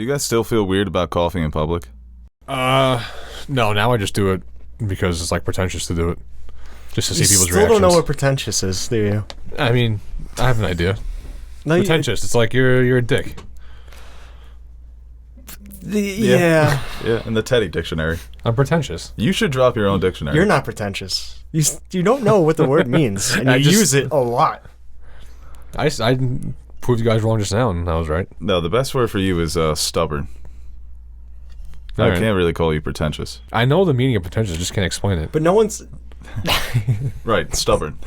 you guys still feel weird about coughing in public? No, now I just do it because it's like pretentious to do it. Just to see people's reactions. You still don't know what pretentious is, do you? I mean, I have an idea. No, pretentious. It's like you're a dick. Yeah. Yeah, in the Teddy dictionary. I'm pretentious. You should drop your own dictionary. You're not pretentious. You don't know what the word means, and you use it a lot. I proved you guys wrong just now, and I was right. No, the best word for you is stubborn. I can't really call you pretentious. I know the meaning of pretentious, I just can't explain it. But no one's... Right, stubborn.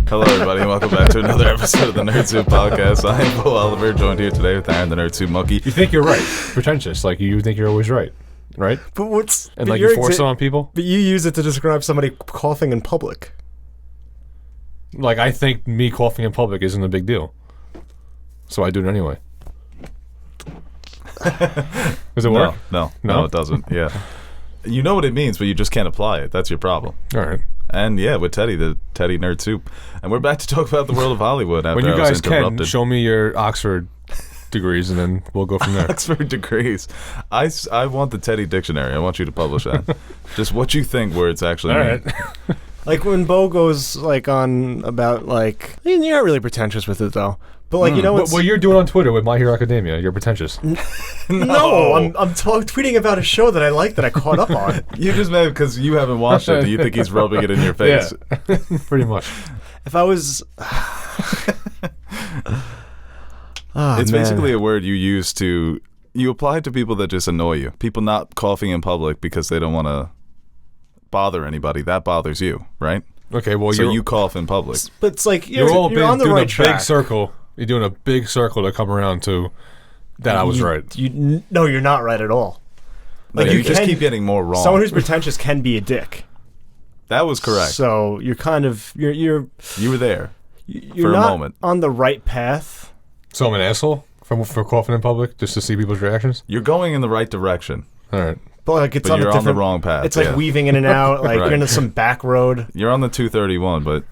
Hello, everybody, and welcome back to another episode of the Nerd Soup Podcast. I am Bo Oliver, joined here today with Aaron, the Nerd Soup Monkey. You think you're right. Pretentious. Like, you think you're always right. Right? But and like you force it on people? But you use it to describe somebody coughing in public. Like, I think me coughing in public isn't a big deal. So I do it anyway. Does it work? No, it doesn't. Yeah. You know what it means, but you just can't apply it. That's your problem. All right. And yeah, with Teddy, the Teddy Nerd Soup. And we're back to talk about the world of Hollywood after when you I was guys interrupted. can, show me your Oxford degrees, and then we'll go from there. Oxford degrees. I want the Teddy dictionary. I want you to publish that. Just what you think words actually All mean. right. Like when Bo goes like on about like... I mean, you're not really pretentious with it, though. But like, you know... What you're doing on Twitter with My Hero Academia, you're pretentious. No, I'm tweeting about a show that I like that I caught up on. You're just mad because you haven't watched it. Do you think he's rubbing it in your face? Yeah. Pretty much. If I was... It's basically a word you use to... You apply it to people that just annoy you. People not coughing in public because they don't want to bother anybody. That bothers you, right? Okay, well, so you cough in public. But it's like you're on the doing right a track. big circle. You're doing a big circle to come around to that I was right. No, you're not right at all. Like you just keep getting more wrong. Someone who's pretentious can be a dick. That was correct. So you're kind of you were there you're for not a moment on the right path. So I'm an asshole for coughing in public just to see people's reactions. You're going in the right direction. All right. But like it's you're on the wrong path. It's like weaving in and out, like Right. you're into some back road. You're on the 231, but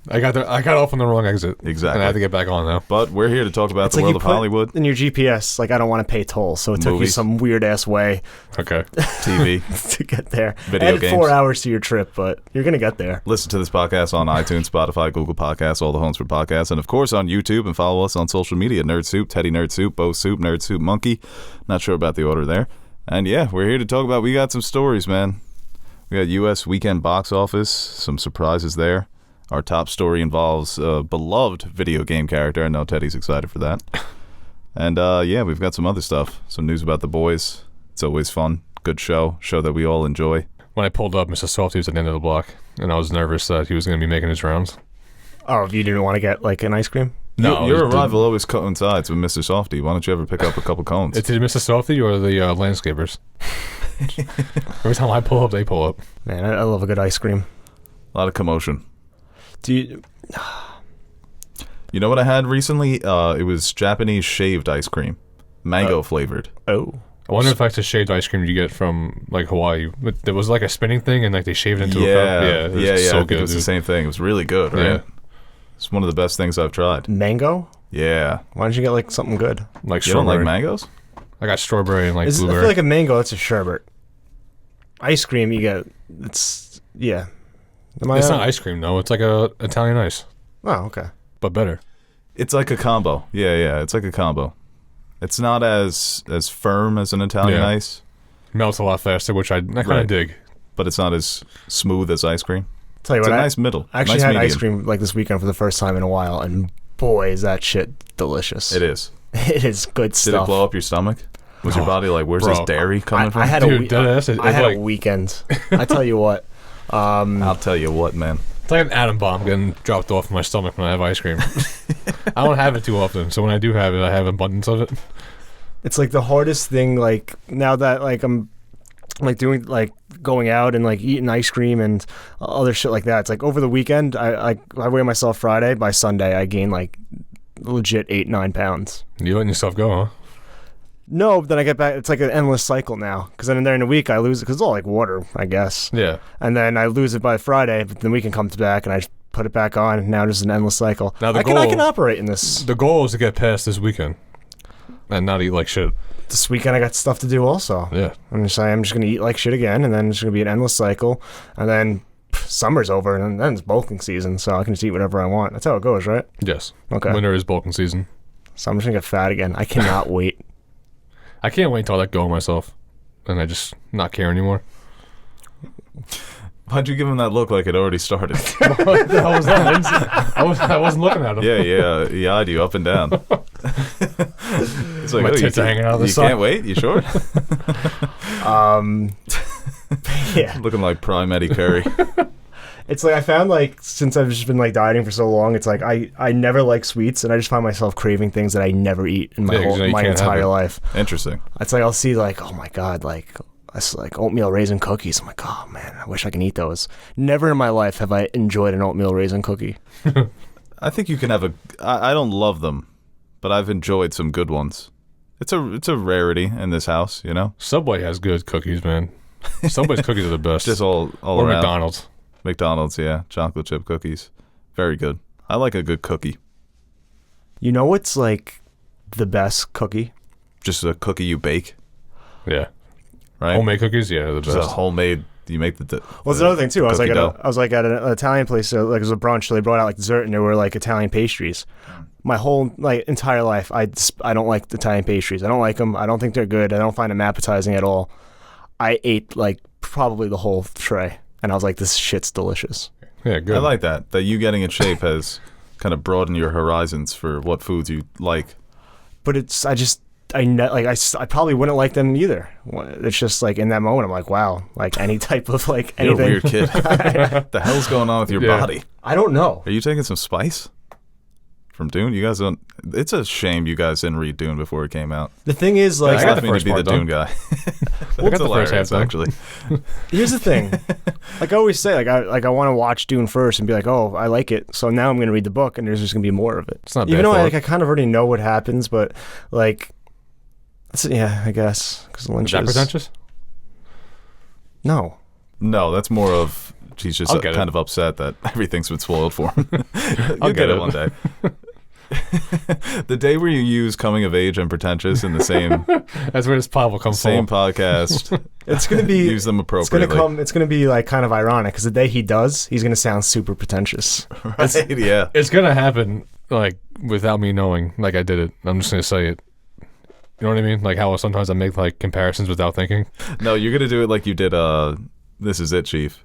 I got off on the wrong exit. Exactly. And I have to get back on now. But we're here to talk about It's the like world you of put Hollywood. in your GPS, like I don't want to pay toll, so it took you some weird ass way Okay. TV. to get there. Video Added games. 4 hours to your trip, but you're gonna get there. Listen to this podcast on iTunes, Spotify, Google Podcasts, all the homes for podcasts, and of course on YouTube, and follow us on social media, Nerd Soup, Teddy Nerd Soup, Bo Soup, Nerd Soup Monkey. Not sure about the order there. And yeah, we're here to talk about, we got some stories, man. We got U.S. weekend box office, some surprises there. Our top story involves a beloved video game character. I know Teddy's excited for that. And yeah, we've got some other stuff. Some news about The Boys. It's always fun. Good show that we all enjoy. When I pulled up, Mr. Softy was at the end of the block, and I was nervous that he was going to be making his rounds. Oh, if you didn't want to get like an ice cream? No. Your arrival always coincides with Mr. Softy. Why don't you ever pick up a couple cones? It's either Mr. Softy or the landscapers. Every time I pull up, they pull up. Man, I love a good ice cream. A lot of commotion. Do you... You know what I had recently? It was Japanese shaved ice cream. Mango flavored. Oh. I wonder if that's a shaved ice cream you get from like Hawaii. But there was like a spinning thing and like they shaved it into a cup. Yeah, So I good, think it was the same thing. It was really good, right? Yeah. It's one of the best things I've tried. Mango? Yeah. Why don't you get like something good? Like You don't strawberry. like mangoes? I got strawberry and like I blueberry. feel like a mango, that's a sherbet. Ice cream, you get... It's... Yeah. It's not ice cream though. It's like a Italian ice, Oh, okay. but better. It's like a combo. Yeah. It's like a combo. It's not as firm as an Italian ice, Melts a lot faster, which I kind of Right. dig. but it's not as smooth as ice cream. Tell you It's what, a nice middle. I actually nice had medium. ice cream like this weekend for the first time in a while, and boy, is that shit delicious. It is. It is good Did stuff. it blow up your stomach? Was your body like, where's this bro. dairy coming from? I had Dude, deadass, I had like- a weekend. I tell you what. I'll tell you what, man. It's like an atom bomb getting dropped off in my stomach when I have ice cream. I don't have it too often, so when I do have it, I have abundance of it. It's like the hardest thing, like now that like I'm like doing like going out and like eating ice cream and other shit like that. It's like over the weekend I weigh myself Friday. By Sunday I gain like legit 8-9 pounds. You letting yourself go, huh? No, but then I get back. It's like an endless cycle now. Because then during the week I lose it because it's all like water, I guess. Yeah. And then I lose it by Friday, but the weekend comes back and I put it back on. And now there's an endless cycle. Now I can operate in this. The goal is to get past this weekend and not eat like shit. This weekend I got stuff to do also. Yeah. I'm just going to eat like shit again, and then it's going to be an endless cycle, and then summer's over, and then it's bulking season, so I can just eat whatever I want. That's how it goes, right? Yes. Okay. Winter is bulking season. So I'm just going to get fat again. I cannot wait. I can't wait until I let go of myself and I just not care anymore. Why'd you give him that look like it already started? What the hell was that, Lindsay? I wasn't looking at him. Yeah, he eyed you up and down. It's like, My tits are hanging out of the you sun. can't wait? You sure? Yeah. Looking like prime Eddie Curry. It's like I found like since I've just been like dieting for so long, it's like I never like sweets, and I just find myself craving things that I never eat in my my entire life. Interesting. It's like I'll see like, oh my god, like it's like oatmeal raisin cookies. I'm like, oh man, I wish I can eat those. Never in my life have I enjoyed an oatmeal raisin cookie. I think you can have I don't love them, but I've enjoyed some good ones. It's a rarity in this house, you know? Subway has good cookies, man. Subway's cookies are the best. Just all or around. McDonald's. McDonald's, yeah. Chocolate chip cookies. Very good. I like a good cookie. You know what's like the best cookie? Just a cookie you bake, Yeah. right? Homemade cookies, yeah, they're the Just a best. homemade, you make the Well, it's another thing too. I was cookie like at dough. an Italian place, so like it was a brunch, so they brought out like dessert, and there were like Italian pastries. My whole like entire life, I don't like the Italian pastries. I don't like them. I don't think they're good. I don't find them appetizing at all. I ate like probably the whole tray, and I was like, this shit's delicious. Yeah, good. I like that. That you getting in shape has kind of broadened your horizons for what foods you like. But it's I probably wouldn't like them either. It's just like in that moment, I'm like, wow, like any type of like You're anything. a weird kid. What the hell's going on with your Yeah. body? I don't know. Are you taking some spice from Dune? You guys don't. It's a shame you guys didn't read Dune before it came out. The thing is, like, I got I the mean first to be the part Dune guy. got That's the first half hilarious, done. actually. here's the thing. Like I always say, I want to watch Dune first and be like, oh, I like it. So now I'm going to read the book, and there's just going to be more of it. It's not Even bad though thought. I kind of already know what happens, but like, yeah, I guess because Is Lynch that pretentious? No. No, that's more of he's just I'll get kind it. of upset that everything's been spoiled for him. You'll I'll get get it it. one day. The day where you use coming of age and pretentious in the same That's where this pod will come same from. podcast, It's going to be use them appropriately. It's going to be like kind of ironic because the day he does, he's going to sound super pretentious. Right? Yeah. It's gonna happen like without me knowing. Like I did it. I'm just gonna say it. You know what I mean? Like how sometimes I make like comparisons without thinking. No, you're gonna do it like you did. This is it, Chief.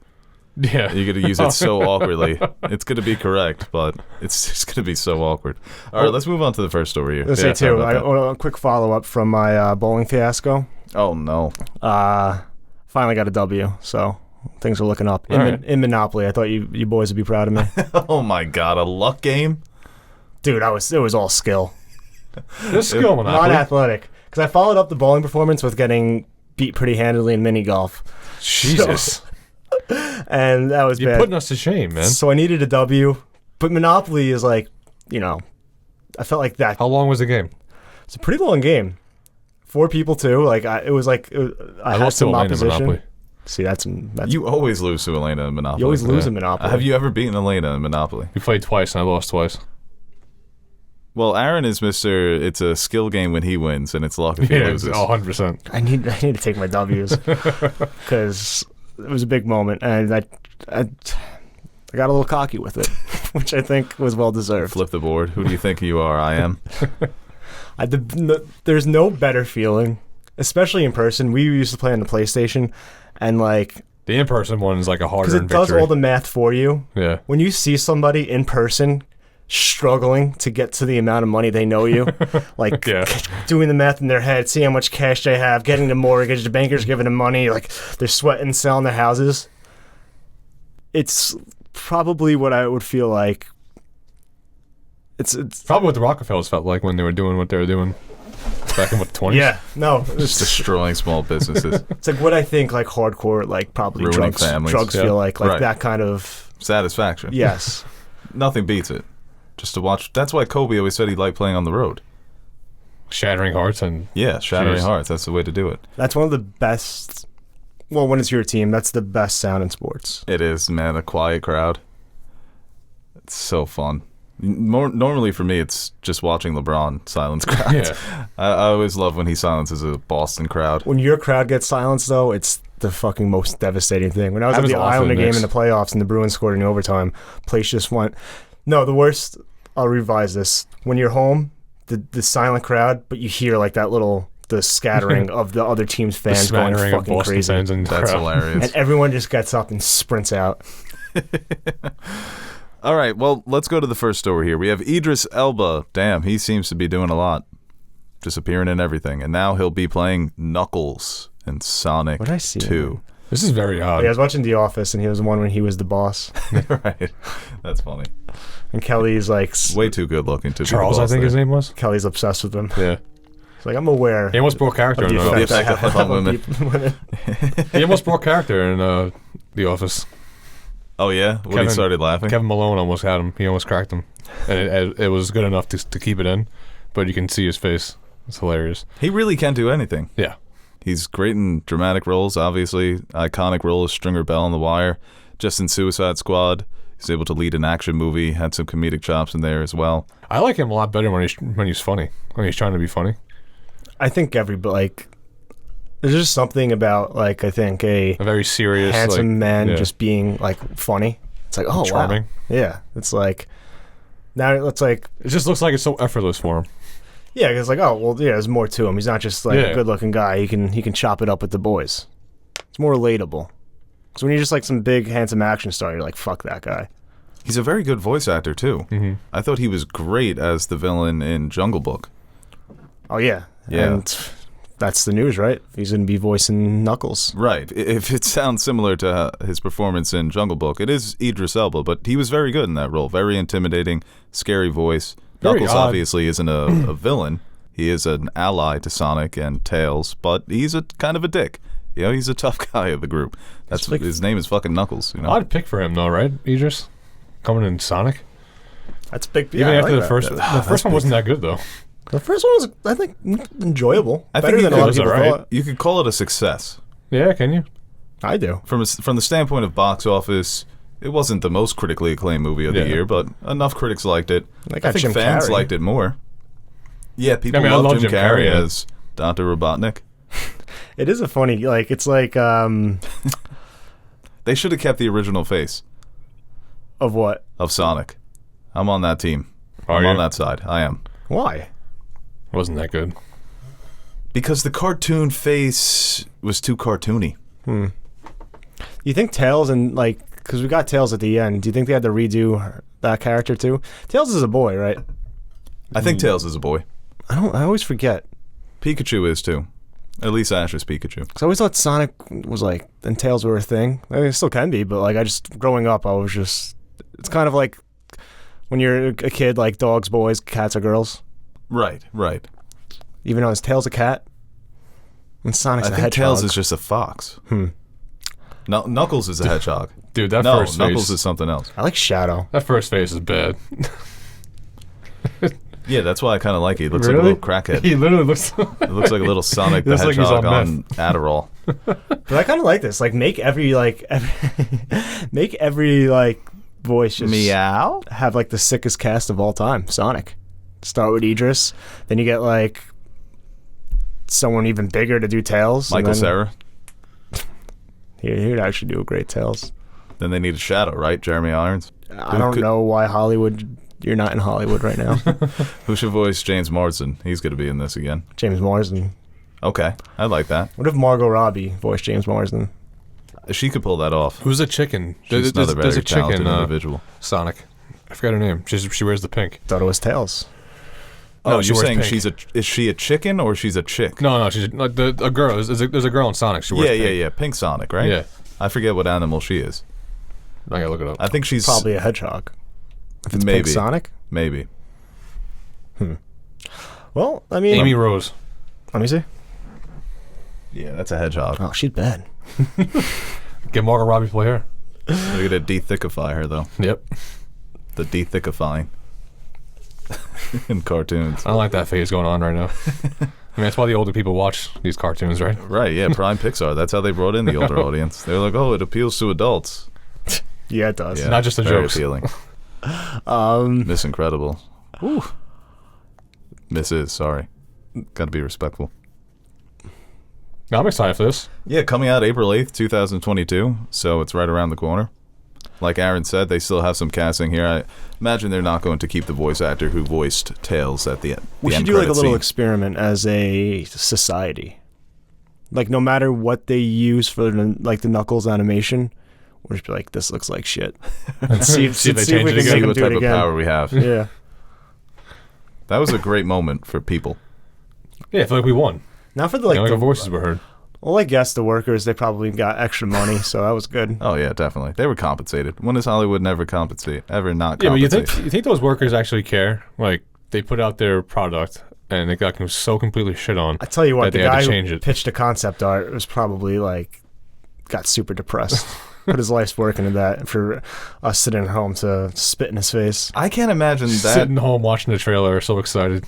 Yeah. You're gonna use it so awkwardly. It's gonna be correct, but it's just gonna be so awkward. All right, let's move on to the first story here. Let's Yeah, say sorry too. about A quick follow up from my bowling fiasco. that. Oh no. Finally got a W, so things are looking up All right. in Monopoly. I thought you boys would be proud of me, Oh my God, a luck game. dude. It was all skill, There's skill not monopoly. athletic. Because I followed up the bowling performance with getting beat pretty handily in mini golf, Jesus. and that was You're bad. putting us to shame, man. So I needed a W, but Monopoly is like, I felt like that. How long was the game? It's a pretty long game. 4 people too. Like I had lost to some Elena in opposition. Monopoly. See, that's You always lose to Elena in Monopoly. you always lose yeah. in Monopoly. Have you ever beaten Elena in Monopoly? We played twice and I lost twice. Well, Aaron is Mr. It's a skill game when he wins, and it's luck if he Yeah, loses. 100%. I need to take my W's because it was a big moment, and I got a little cocky with it, which I think was well deserved. Flip the board. Who do you think you are? I am. There's no better feeling, especially in person. We used to play on the PlayStation, and like The in-person one is like a because hard-earned it does victory. all the math for you. Yeah. When you see somebody in person struggling to get to the amount of money they know you, like Yeah. doing the math in their head, seeing how much cash they have, getting the mortgage, the banker's giving them money, like they're sweating, selling their houses. It's probably what I would feel like. It's Probably what the Rockefellers felt like when they were doing what they were doing back in, what, the 20s? yeah, no, Just destroying small businesses. it's like what I think like hardcore, like probably Ruining drugs families. Yeah. feel like Right. that kind of Satisfaction. yes. Nothing beats it. Just to watch. That's why Kobe always said he liked playing on the road. Shattering hearts and Shattering Jeez. hearts. That's the way to do it. That's one of the best. Well, when it's your team, that's the best sound in sports. It is, man. A quiet crowd. It's so fun. Normally for me, it's just watching LeBron silence crowds. Yeah. I always love when he silences a Boston crowd. When your crowd gets silenced, though, it's the fucking most devastating thing. When I was at Happens the a lot for Islander the game Knicks. in the playoffs and the Bruins scored in overtime, place just went. No, the worst. I'll revise this. When you're home, the silent crowd, but you hear like the scattering of the other team's The fans going smattering of fucking Boston crazy. fans and That's crowd. hilarious. And everyone just gets up and sprints out. All right, well, let's go to the first story here. We have Idris Elba. Damn, he seems to be doing a lot. Disappearing in everything. And now he'll be playing Knuckles in Sonic What did I see? 2. This is very odd. Yeah, I was watching The Office, and he was the one when he was the boss. Right. That's funny. And Kelly's like, Way too good looking to Charles, be the I boss think there. his name was. Kelly's obsessed with him. Yeah. It's like, I'm aware He almost broke character of in the the effect I effect have on on women. women. He almost broke character in The Office. Oh, yeah? When he Kevin- started laughing? Kevin Malone almost had him. He almost cracked him. And it was good enough to keep it in, but you can see his face. It's hilarious. He really can do anything. Yeah. He's great in dramatic roles, obviously. Iconic role is Stringer Bell on The Wire. Just in Suicide Squad, he's able to lead an action movie. Had some comedic chops in there as well. I like him a lot better when he's funny. When he's trying to be funny. I think there's just something about, like, I think a A very serious, handsome man yeah. just being, like, funny. It's like, oh, Charming. wow. Yeah. It's like, now it's like, It just looks like it's so effortless for him. yeah, it's like, oh, well, yeah, there's more to him. He's not just, like, Yeah. a good-looking guy. He can chop it up with the boys. It's more relatable. So when you're just, like, some big, handsome action star, you're like, fuck that guy. He's a very good voice actor, too. Mm-hmm. I thought he was great as the villain in Jungle Book. Oh, yeah. Yeah. And that's the news, right? He's going to be voicing Knuckles. Right. If it sounds similar to his performance in Jungle Book, it is Idris Elba, but he was very good in that role. Very intimidating, scary voice. Very Knuckles odd. obviously isn't a villain. He is an ally to Sonic and Tails, but he's a kind of a dick. You know, he's a tough guy of the group. That's like- his name is fucking Knuckles. You know, Odd pick for him though, right, Idris? Coming in Sonic. That's big. Even Yeah, I after like the that. first, the first one wasn't that good though. The first one was, I think, enjoyable. I Better think than a lot of was people alright. thought. you could call it a success Yeah, can you? I do. from the standpoint of box office. It wasn't the most critically acclaimed movie of the Yeah. year, but enough critics liked it. They I got think Jim fans Carrey. liked it more. Yeah, people I mean, I love love Jim Jim Carrey Carrey, yeah. as Dr. Robotnik. It is a funny, like, it's like, They should have kept the original face of what? of Sonic. I'm on that team. Are I'm you? on that side. I am. Why? Wasn't that good? Because the cartoon face was too cartoony. You think Tails and, like, because we got Tails at the end, do you think they had to redo that character too? Tails is a boy, right? I think Tails is a boy. I always forget. Pikachu is too. At least Ash is Pikachu. Because I always thought Sonic was like, and Tails were a thing. I mean, it still can be, but like, growing up, I was just, it's kind of like when you're a kid, like dogs, boys, cats are girls. Right, right. Even though his Tails a cat, and Sonic's I a think hedgehog. Tails is just a fox. Knuckles is a hedgehog. Dude, that No, first Knuckles face. is something else. I like Shadow. That first face is bad. Yeah, that's why I kind of like it. He looks like a Really? little crackhead. He literally looks. It looks like a little Sonic the Looks like he's Hedgehog on on Adderall. But I kind of like this. Like, make every voice just Meow. have like the sickest cast of all time. Sonic. Start with Idris, then you get like someone even bigger to do Tails. and Michael then Cera. He would actually do a great Tails. Then they need a shadow, right? Jeremy Irons. I don't know why Hollywood. You're not in Hollywood right now. Who should voice James Marsden? He's going to be in this again. James Marsden. Okay, I like that. What if Margot Robbie voiced James Marsden? She could pull that off. Who's a chicken? She's another very There's a talented chicken. individual. Sonic. I forgot her name. She wears the pink. Thought it was Tails. No, Oh, she you're wears saying pink. is she a chicken or she's a chick? No, she's like a girl. There's a girl in Sonic. She wears pink. Yeah. Pink Sonic, right? Yeah. I forget what animal she is. I gotta look it up. I think she's Probably a hedgehog. If it's maybe Pink Sonic. Maybe. Well, I mean, Amy Rose. let me see. Yeah, that's a hedgehog. Oh, she's bad. Get Margot Robbie to play her. We're gonna de-thickify her though. Yep. The de-thickifying. in cartoons. I don't like that phase going on right now. I mean, that's why the older people watch these cartoons, right? Right, yeah, Prime Pixar. That's how they brought in the older audience. They're like, oh, it appeals to adults. Yeah, it does. Yeah, Not just the very jokes. appealing. Miss Incredible. Woo. Mrs. Sorry. Got to be respectful. No, I'm excited for this. Yeah, coming out April 8th, 2022, so it's right around the corner. Like Aaron said, they still have some casting here. I imagine they're not going to keep the voice actor who voiced Tails at the end. We should do like a little experiment as a society. Like no matter what they use for the Knuckles animation, we'll just be like, this looks like shit. And see if they we change can it again. make See them what do type it of again. power we have. Yeah. That was a great moment for people. Yeah, I feel like we won. Not for the Like our voices were heard. Well, I guess the workers, they probably got extra money, so that was good. Oh yeah, definitely. They were compensated. When has Hollywood never compensate? Ever not Yeah, but compensate? you think those workers actually care? Like they put out their product and it got so completely shit on. I tell you what, that the they had guy to who change it. pitched the concept art was probably like got super depressed. Put his life's work into that for us sitting at home to spit in his face. I can't imagine that. Sitting home watching the trailer, so excited.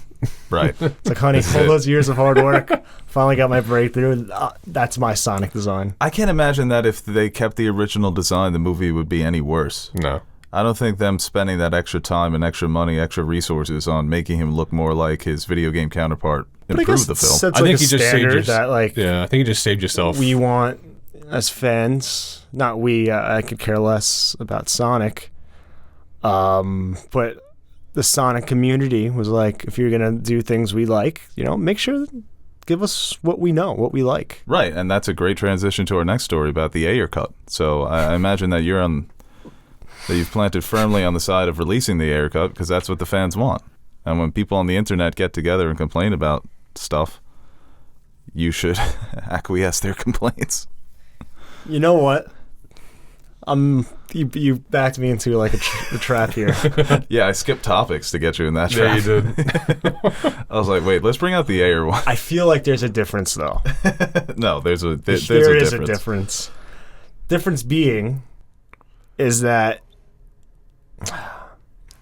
Right. It's like, honey, all those years of hard work, finally got my breakthrough. That's my Sonic design. I can't imagine that if they kept the original design, the movie would be any worse. No. I don't think them spending that extra time and extra money, extra resources on making him look more like his video game counterpart But I improved guess the film. That's I like think a he just saved standard yourself. that like Yeah, I think you just saved yourself. we want as fans. Not we. I could care less about Sonic. But the Sonic community was like, if you're gonna do things we like, make sure give us what we know, what we like. Right, and that's a great transition to our next story about the Ayer cut. So I imagine that you've planted firmly on the side of releasing the Ayer cut because that's what the fans want. And when people on the internet get together and complain about stuff, you should acquiesce their complaints. You know what? You backed me into like a trap here. Yeah, I skipped topics to get you in that Yeah, trap. you did. I was like, wait, let's bring out the Ayer one. I feel like there's a difference though. No, there's a difference. A difference. Difference being is that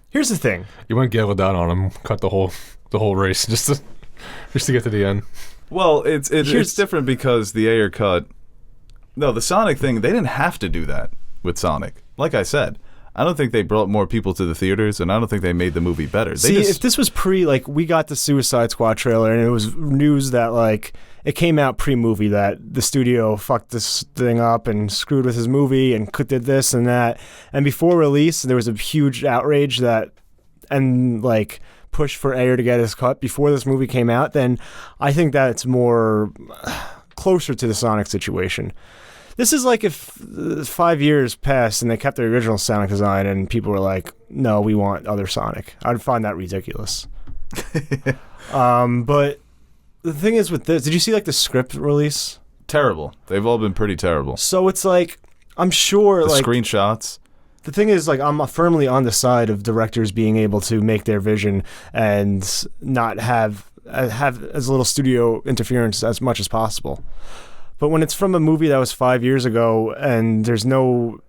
here's the thing. You went Gale down on him, cut the whole race just to get to the end. Well, it's different because the Ayer cut. No, the Sonic thing, they didn't have to do that with Sonic. Like I said, I don't think they brought more people to the theaters, and I don't think they made the movie better. If this was we got the Suicide Squad trailer, and it was news that, it came out pre-movie that the studio fucked this thing up and screwed with his movie and did this and that. And before release, there was a huge outrage push for Ayer to get his cut before this movie came out, then I think that it's more closer to the Sonic situation. This is like if 5 years passed and they kept their original Sonic design and people were like, no, we want other Sonic. I'd find that ridiculous. But the thing is with this, did you see the script release? Terrible. They've all been pretty terrible. So it's I'm sure the screenshots. The thing is, I'm firmly on the side of directors being able to make their vision and not have as little studio interference as much as possible. But when it's from a movie that was 5 years ago and there's no,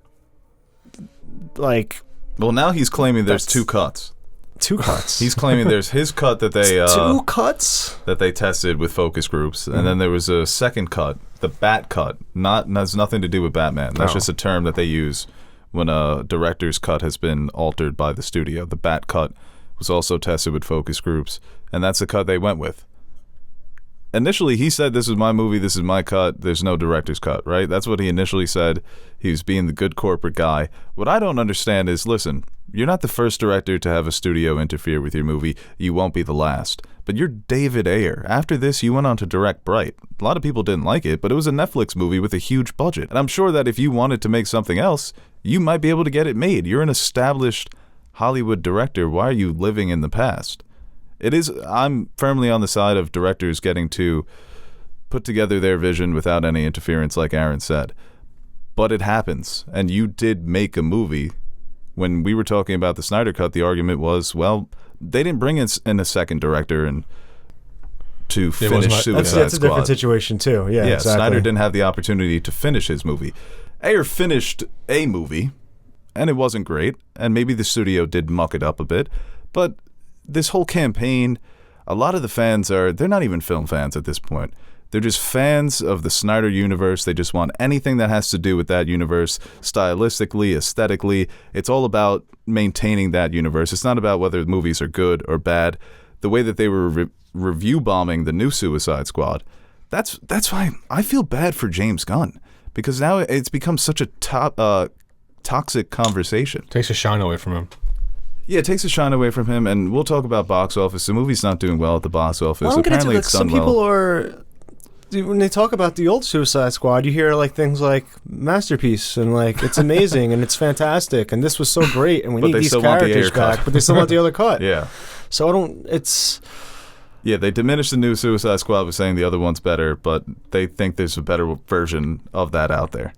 Well, now he's claiming there's two cuts. Two cuts? He's claiming there's his cut that they... two cuts? That they tested with focus groups. And then there was a second cut, the Bat cut. Has nothing to do with Batman. That's just a term that they use when a director's cut has been altered by the studio. The Bat cut was also tested with focus groups, and that's the cut they went with. Initially, he said, this is my movie, this is my cut, there's no director's cut, right? That's what he initially said. He was being the good corporate guy. What I don't understand is, listen, you're not the first director to have a studio interfere with your movie. You won't be the last. But you're David Ayer. After this, you went on to direct Bright. A lot of people didn't like it, but it was a Netflix movie with a huge budget. And I'm sure that if you wanted to make something else, you might be able to get it made. You're an established Hollywood director. Why are you living in the past? I'm firmly on the side of directors getting to put together their vision without any interference, like Aaron said. But it happens, and you did make a movie. When we were talking about the Snyder Cut, the argument was, well, they didn't bring in a second director and to finish Suicide Squad. That's a different situation, too. Yeah, exactly. Snyder didn't have the opportunity to finish his movie. Ayer finished a movie, and it wasn't great, and maybe the studio did muck it up a bit, but this whole campaign, a lot of the fans they're not even film fans at this point. They're just fans of the Snyder universe. They just want anything that has to do with that universe, stylistically, aesthetically. It's all about maintaining that universe. It's not about whether movies are good or bad. The way that they were review bombing the new Suicide Squad, that's why I feel bad for James Gunn, because now it's become such a toxic conversation. Takes a shine away from him. Yeah, it takes a shine away from him, and we'll talk about box office. The movie's not doing well at the box office. Well, Apparently, it's done some people well. are. When they talk about the old Suicide Squad, you hear like things like masterpiece and like it's amazing and it's fantastic and this was so great and we need these characters back, but they still want the other cut. Yeah. So I don't. It's. Yeah, they diminished the new Suicide Squad with saying the other one's better, but they think there's a better version of that out there.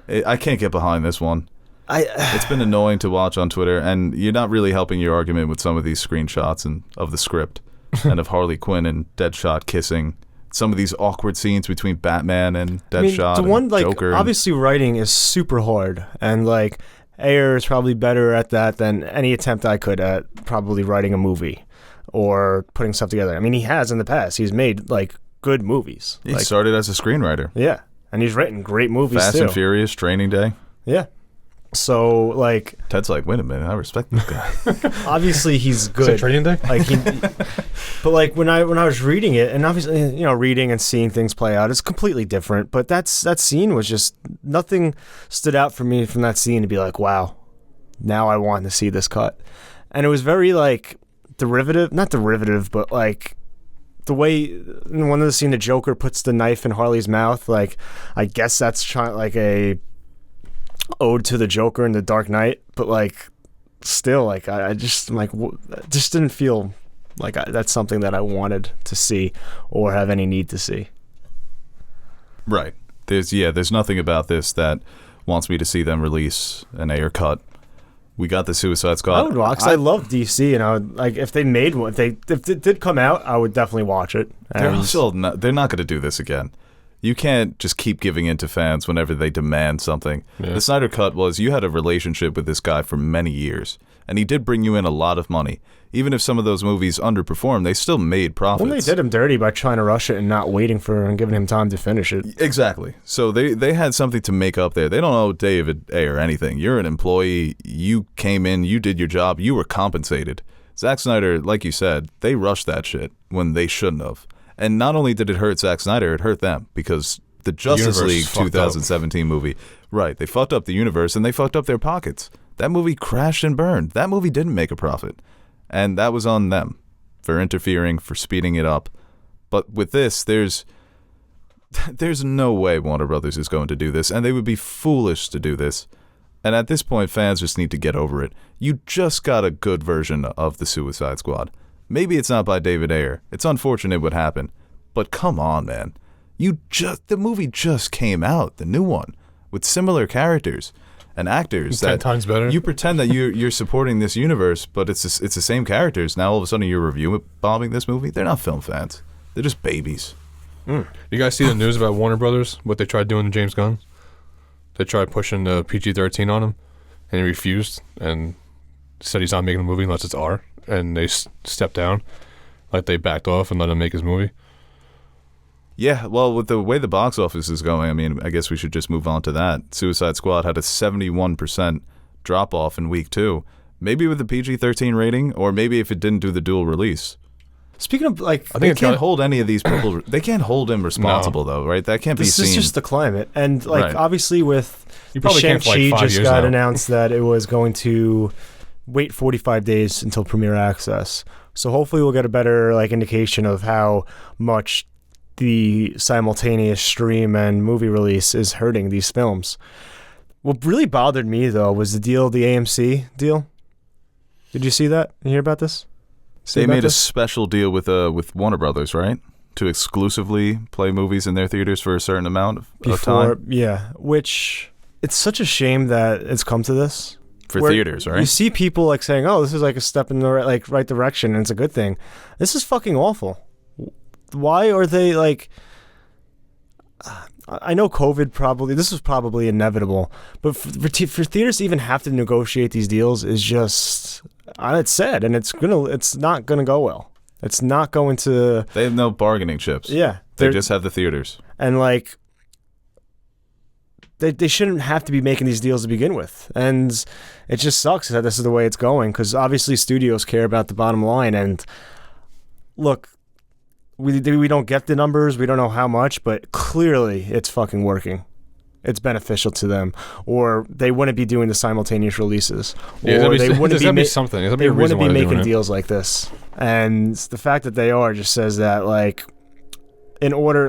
I can't get behind this one. It's been annoying to watch on Twitter, and you're not really helping your argument with some of these screenshots of the script and of Harley Quinn and Deadshot kissing. Some of these awkward scenes between Batman and Deadshot and Joker. Obviously, writing is super hard, and like Ayer is probably better at that than any attempt I could at probably writing a movie or putting stuff together. I mean, he has in the past. He's made like good movies. He started as a screenwriter. Yeah, and he's written great movies Fast too. and Furious, Training Day. Yeah. So like Ted's like, wait a minute, I respect this guy. Obviously he's good. Is it Training Day? Like but like when I was reading it, and obviously reading and seeing things play out, it's completely different. But that scene was just, nothing stood out for me from that scene to be like, wow, now I want to see this cut. And it was very like not derivative, but like the way in one of the scene the Joker puts the knife in Harley's mouth, like I guess that's trying like a ode to the Joker in the Dark Knight, but like still like I just like just didn't feel like that's something that I wanted to see or have any need to see. Right. There's nothing about this that wants me to see them release an Ayer cut. We got the Suicide Squad. I would watch. I love DC, and I would like if they made one. If it did come out, I would definitely watch it. They're not going to do this again. You can't just keep giving in to fans whenever they demand something. Yeah. The Snyder Cut was, you had a relationship with this guy for many years, and he did bring you in a lot of money. Even if some of those movies underperformed, they still made profits. Well, they did him dirty by trying to rush it and not waiting and giving him time to finish it. Exactly. So they had something to make up there. They don't owe David Ayer anything. You're an employee. You came in. You did your job. You were compensated. Zack Snyder, like you said, they rushed that shit when they shouldn't have. And not only did it hurt Zack Snyder, it hurt them, because the Justice League 2017 movie, right, they fucked up the universe and they fucked up their pockets. That movie crashed and burned. That movie didn't make a profit. And that was on them for interfering, for speeding it up. But with this, there's no way Warner Brothers is going to do this, and they would be foolish to do this. And at this point, fans just need to get over it. You just got a good version of the Suicide Squad. Maybe it's not by David Ayer. It's unfortunate what happened. But come on, man. The movie just came out, the new one, with similar characters and actors. 10 times better. You pretend that you're supporting this universe, but it's the same characters. Now all of a sudden you're review bombing this movie? They're not film fans. They're just babies. You guys see the news about Warner Brothers? What they tried doing to James Gunn? They tried pushing the PG-13 on him, and he refused and said he's not making a movie unless it's R. And they stepped down, like they backed off and let him make his movie. Yeah, well, with the way the box office is going, I mean, I guess we should just move on to that. Suicide Squad had a 71% drop-off in week 2. Maybe with the PG-13 rating, or maybe if it didn't do the dual release. Speaking of, like, they can't hold any of these people. They can't hold him responsible, though, right? That can't be seen. This is just the climate, and like Right. obviously with You probably can't for, like, Shang-Chi 5 just years got now. announced that it was going to wait 45 days until premiere access. So hopefully we'll get a better like indication of how much the simultaneous stream and movie release is hurting these films. What really bothered me though was the AMC deal. Did you see that? You hear about this? They made a special deal with Warner Brothers, right? To exclusively play movies in their theaters for a certain amount of time. Yeah, which it's such a shame that it's come to this. For theaters, right? You see people like saying, "Oh, this is like a step in the right direction, and it's a good thing." This is fucking awful. Why are they like? I know COVID this was probably inevitable, but for theaters to even have to negotiate these deals is just, it's sad, and it's not gonna go well. It's not going to. They have no bargaining chips. Yeah, they just have the theaters, and like they shouldn't have to be making these deals to begin with, and it just sucks that this is the way it's going, because obviously studios care about the bottom line. And look, we don't get the numbers, we don't know how much, but clearly it's fucking working. It's beneficial to them, or they wouldn't be doing the simultaneous releases, or they wouldn't be making deals like this. And the fact that they are just says that, like, in order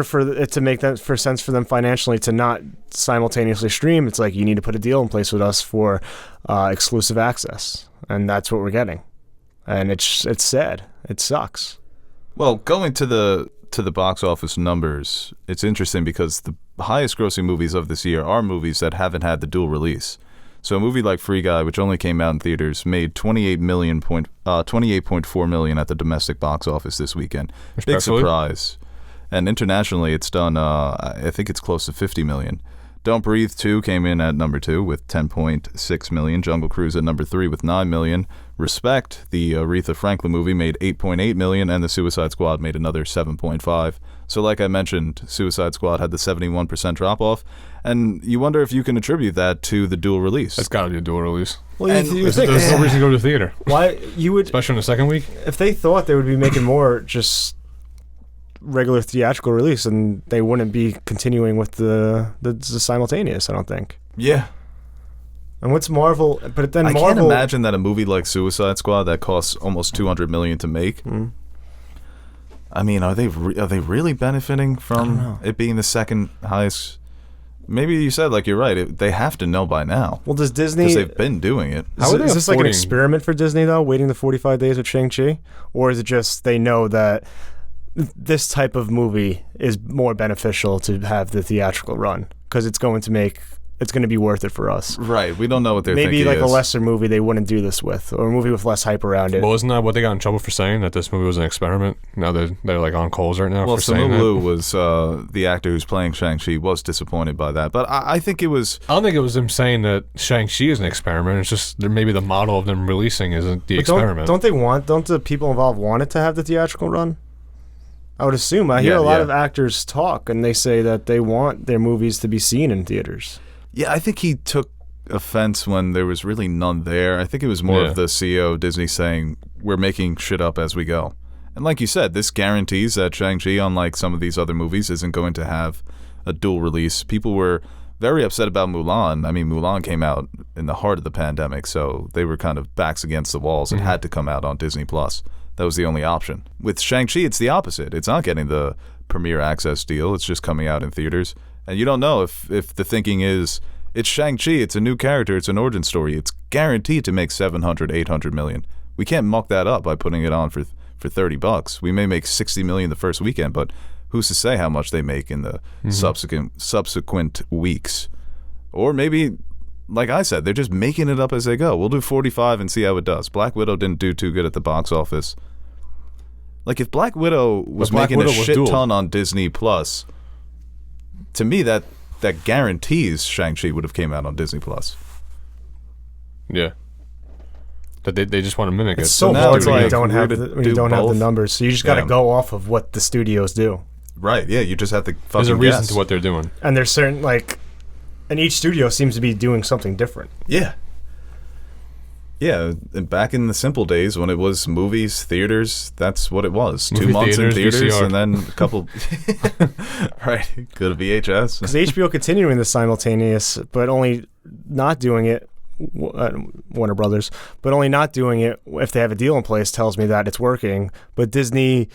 for it to make for sense for them financially to not simultaneously stream, it's like you need to put a deal in place with us for exclusive access, and that's what we're getting. And it's sad. It sucks. Well, going to the box office numbers, it's interesting because the highest grossing movies of this year are movies that haven't had the dual release. So a movie like Free Guy, which only came out in theaters, made $28.4 million at the domestic box office this weekend. Big surprise. And internationally, it's done, I think it's close to $50 million. Don't Breathe 2 came in at number 2 with $10.6 million. Jungle Cruise at number 3 with $9 million. Respect, the Aretha Franklin movie, made $8.8 million, and the Suicide Squad made another $7.5. So like I mentioned, Suicide Squad had the 71% drop-off, and you wonder if you can attribute that to the dual release. It's got to be a dual release. Well, there's no reason to go to the theater. Why you would, especially in the second week? If they thought they would be making more just regular theatrical release, and they wouldn't be continuing with the simultaneous, I don't think. Yeah. And what's Marvel? But then I Marvel, can't imagine that a movie like Suicide Squad that costs almost $200 million to make. Mm. I mean, are they really benefiting from it being the second highest? Maybe you said, like, you're right. They have to know by now. Well, does Disney? Because they've been doing it. Is this like an experiment for Disney though, waiting the 45 days with Shang-Chi, or is it just they know that this type of movie is more beneficial to have the theatrical run because it's going to be worth it for us? Right. We don't know what they're thinking. Maybe like a lesser movie they wouldn't do this with, or a movie with less hype around it. Well, isn't that what they got in trouble for saying, that this movie was an experiment? Now they're like on coals right now for saying that. Well, Simu Liu was the actor who's playing Shang-Chi, was disappointed by that. But I think it was... I don't think it was them saying that Shang-Chi is an experiment. It's just maybe the model of them releasing isn't the experiment. Don't the people involved want it to have the theatrical run? I would assume. I hear a lot of actors talk, and they say that they want their movies to be seen in theaters. Yeah, I think he took offense when there was really none there. I think it was more of the CEO of Disney saying, we're making shit up as we go. And like you said, this guarantees that Shang-Chi, unlike some of these other movies, isn't going to have a dual release. People were very upset about Mulan. I mean, Mulan came out in the heart of the pandemic, so they were kind of backs against the walls and had to come out on Disney+. That was the only option. With Shang-Chi, it's the opposite. It's not getting the premiere access deal. It's just coming out in theaters. And you don't know if the thinking is, it's Shang-Chi, it's a new character, it's an origin story. It's guaranteed to make $700, $800 million. We can't muck that up by putting it on for $30. We may make $60 million the first weekend, but who's to say how much they make in the subsequent weeks? Or maybe, like I said, they're just making it up as they go. We'll do 45 and see how it does. Black Widow didn't do too good at the box office. Like, if Black Widow was making a shit ton on Disney Plus, to me that guarantees Shang-Chi would have came out on Disney Plus. Yeah. That they just want to mimic it. It's so hard when you don't have the numbers. So you just got to go off of what the studios do. Right. Yeah. You just have to fucking There's a reason guess to what they're doing. And there's certain and each studio seems to be doing something different. Yeah. Yeah, and back in the simple days when it was movies, theaters, that's what it was. 2 months in theaters, VCR. And then a couple... right, go to VHS. Because HBO continuing the simultaneous, but only not doing it, Warner Brothers, but only not doing it if they have a deal in place tells me that it's working. But Disney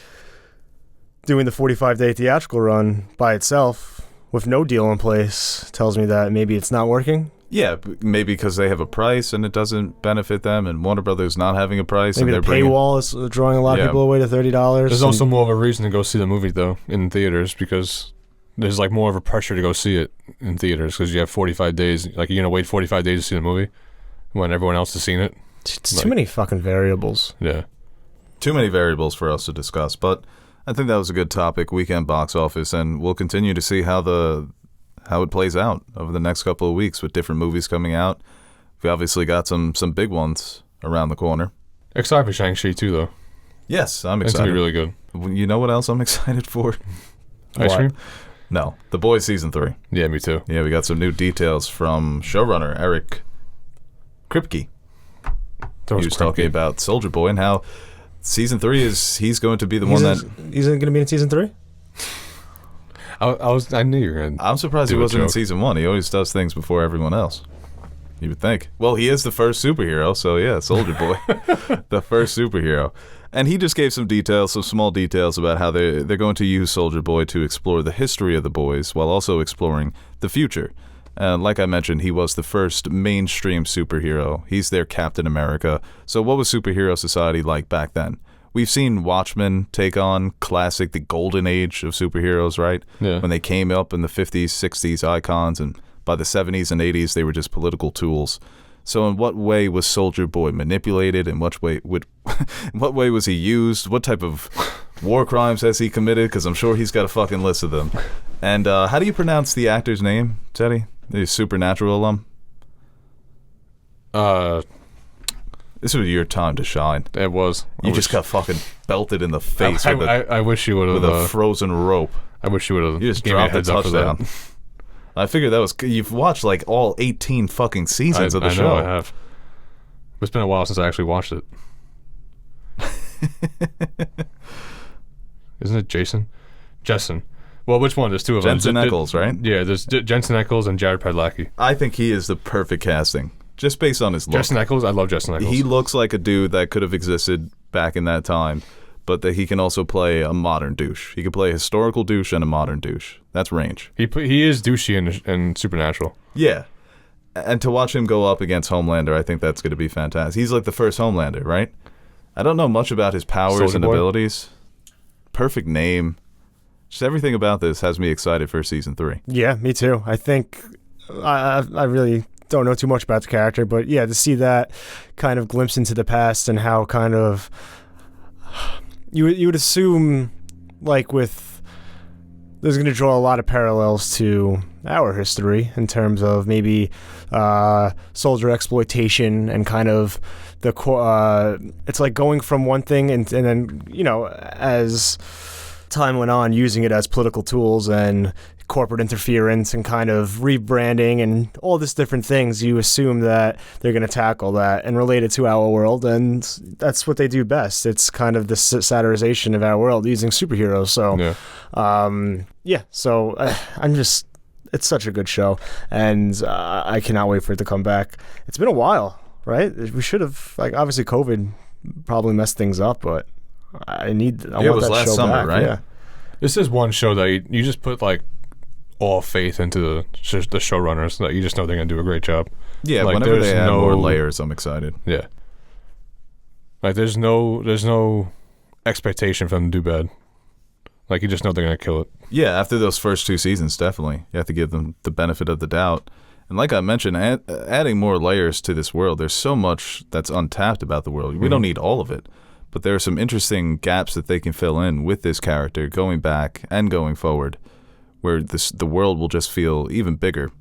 doing the 45-day theatrical run by itself with no deal in place tells me that maybe it's not working. Yeah, maybe because they have a price and it doesn't benefit them, and Warner Brothers not having a price. Maybe and the paywall is drawing a lot of people away to $30. There's also more of a reason to go see the movie, though, in theaters, because there's like more of a pressure to go see it in theaters because you have 45 days. Like, you're going to wait 45 days to see the movie when everyone else has seen it. It's too many fucking variables. Yeah. Too many variables for us to discuss, but I think that was a good topic, weekend box office, and we'll continue to see how it plays out over the next couple of weeks with different movies coming out. We obviously got some big ones around the corner. Excited for Shang-Chi too, though. Yes, I'm It's excited. gonna be really good. You know what else I'm excited for? Ice cream? No, The Boys Season 3. Yeah, me too. Yeah, we got some new details from showrunner Eric Kripke. He was talking about Soldier Boy and how Season 3 he's going to be the one that... He's going to be in Season 3? I knew you were going to. I'm surprised he wasn't in Season 1. He always does things before everyone else. You would think. Well, he is the first superhero, so yeah, Soldier Boy. The first superhero. And he just gave some details, some small details about how they're going to use Soldier Boy to explore the history of the boys while also exploring the future. And like I mentioned, he was the first mainstream superhero. He's their Captain America. So what was superhero society like back then? We've seen Watchmen take on the golden age of superheroes, right? Yeah. When they came up in the 50s, 60s icons, and by the 70s and 80s, they were just political tools. So in what way was Soldier Boy manipulated? In what way was he used? What type of war crimes has he committed? Because I'm sure he's got a fucking list of them. And how do you pronounce the actor's name, Teddy? The Supernatural alum? This was your time to shine. It was. You just got fucking belted in the face I wish you would have. with a frozen rope. I wish you would have. You just dropped a touchdown. I figured that was... You've watched like all 18 fucking seasons of the show. I know I have. It's been a while since I actually watched it. Isn't it Jason? Well, which one? There's two of them. Jensen Ackles, right? Yeah, there's Jensen Ackles and Jared Padalecki. I think he is the perfect casting. Just based on his look. Jensen Ackles? I love Jensen Ackles. He looks like a dude that could have existed back in that time, but that he can also play a modern douche. He could play a historical douche and a modern douche. That's range. He is douchey in Supernatural. Yeah. And to watch him go up against Homelander, I think that's going to be fantastic. He's like the first Homelander, right? I don't know much about his powers Soldier and Boy? abilities. Perfect name. Just everything about this has me excited for Season 3. Yeah, me too. I think I really don't know too much about the character, but yeah, to see that kind of glimpse into the past and how kind of you would assume, like, with there's going to draw a lot of parallels to our history in terms of maybe soldier exploitation and kind of it's like going from one thing and then, you know, as time went on, using it as political tools and corporate interference and kind of rebranding and all this different things. You assume that they're going to tackle that and relate it to our world, and that's what they do best. It's kind of the satirization of our world using superheroes. So it's such a good show, and I cannot wait for it to come back. It's been a while, right? We should have, like, obviously COVID probably messed things up, but I want that last show summer, back. right? Yeah. This is one show that you just put, like, all faith into the showrunners, that you just know they're going to do a great job. Yeah, like, whenever they add more layers, I'm excited. Yeah. Like, there's no expectation for them to do bad. Like, you just know they're going to kill it. Yeah, after those first 2 seasons, definitely. You have to give them the benefit of the doubt. And like I mentioned, adding more layers to this world, there's so much that's untapped about the world. We don't need all of it. But there are some interesting gaps that they can fill in with this character going back and going forward, where the world will just feel even bigger.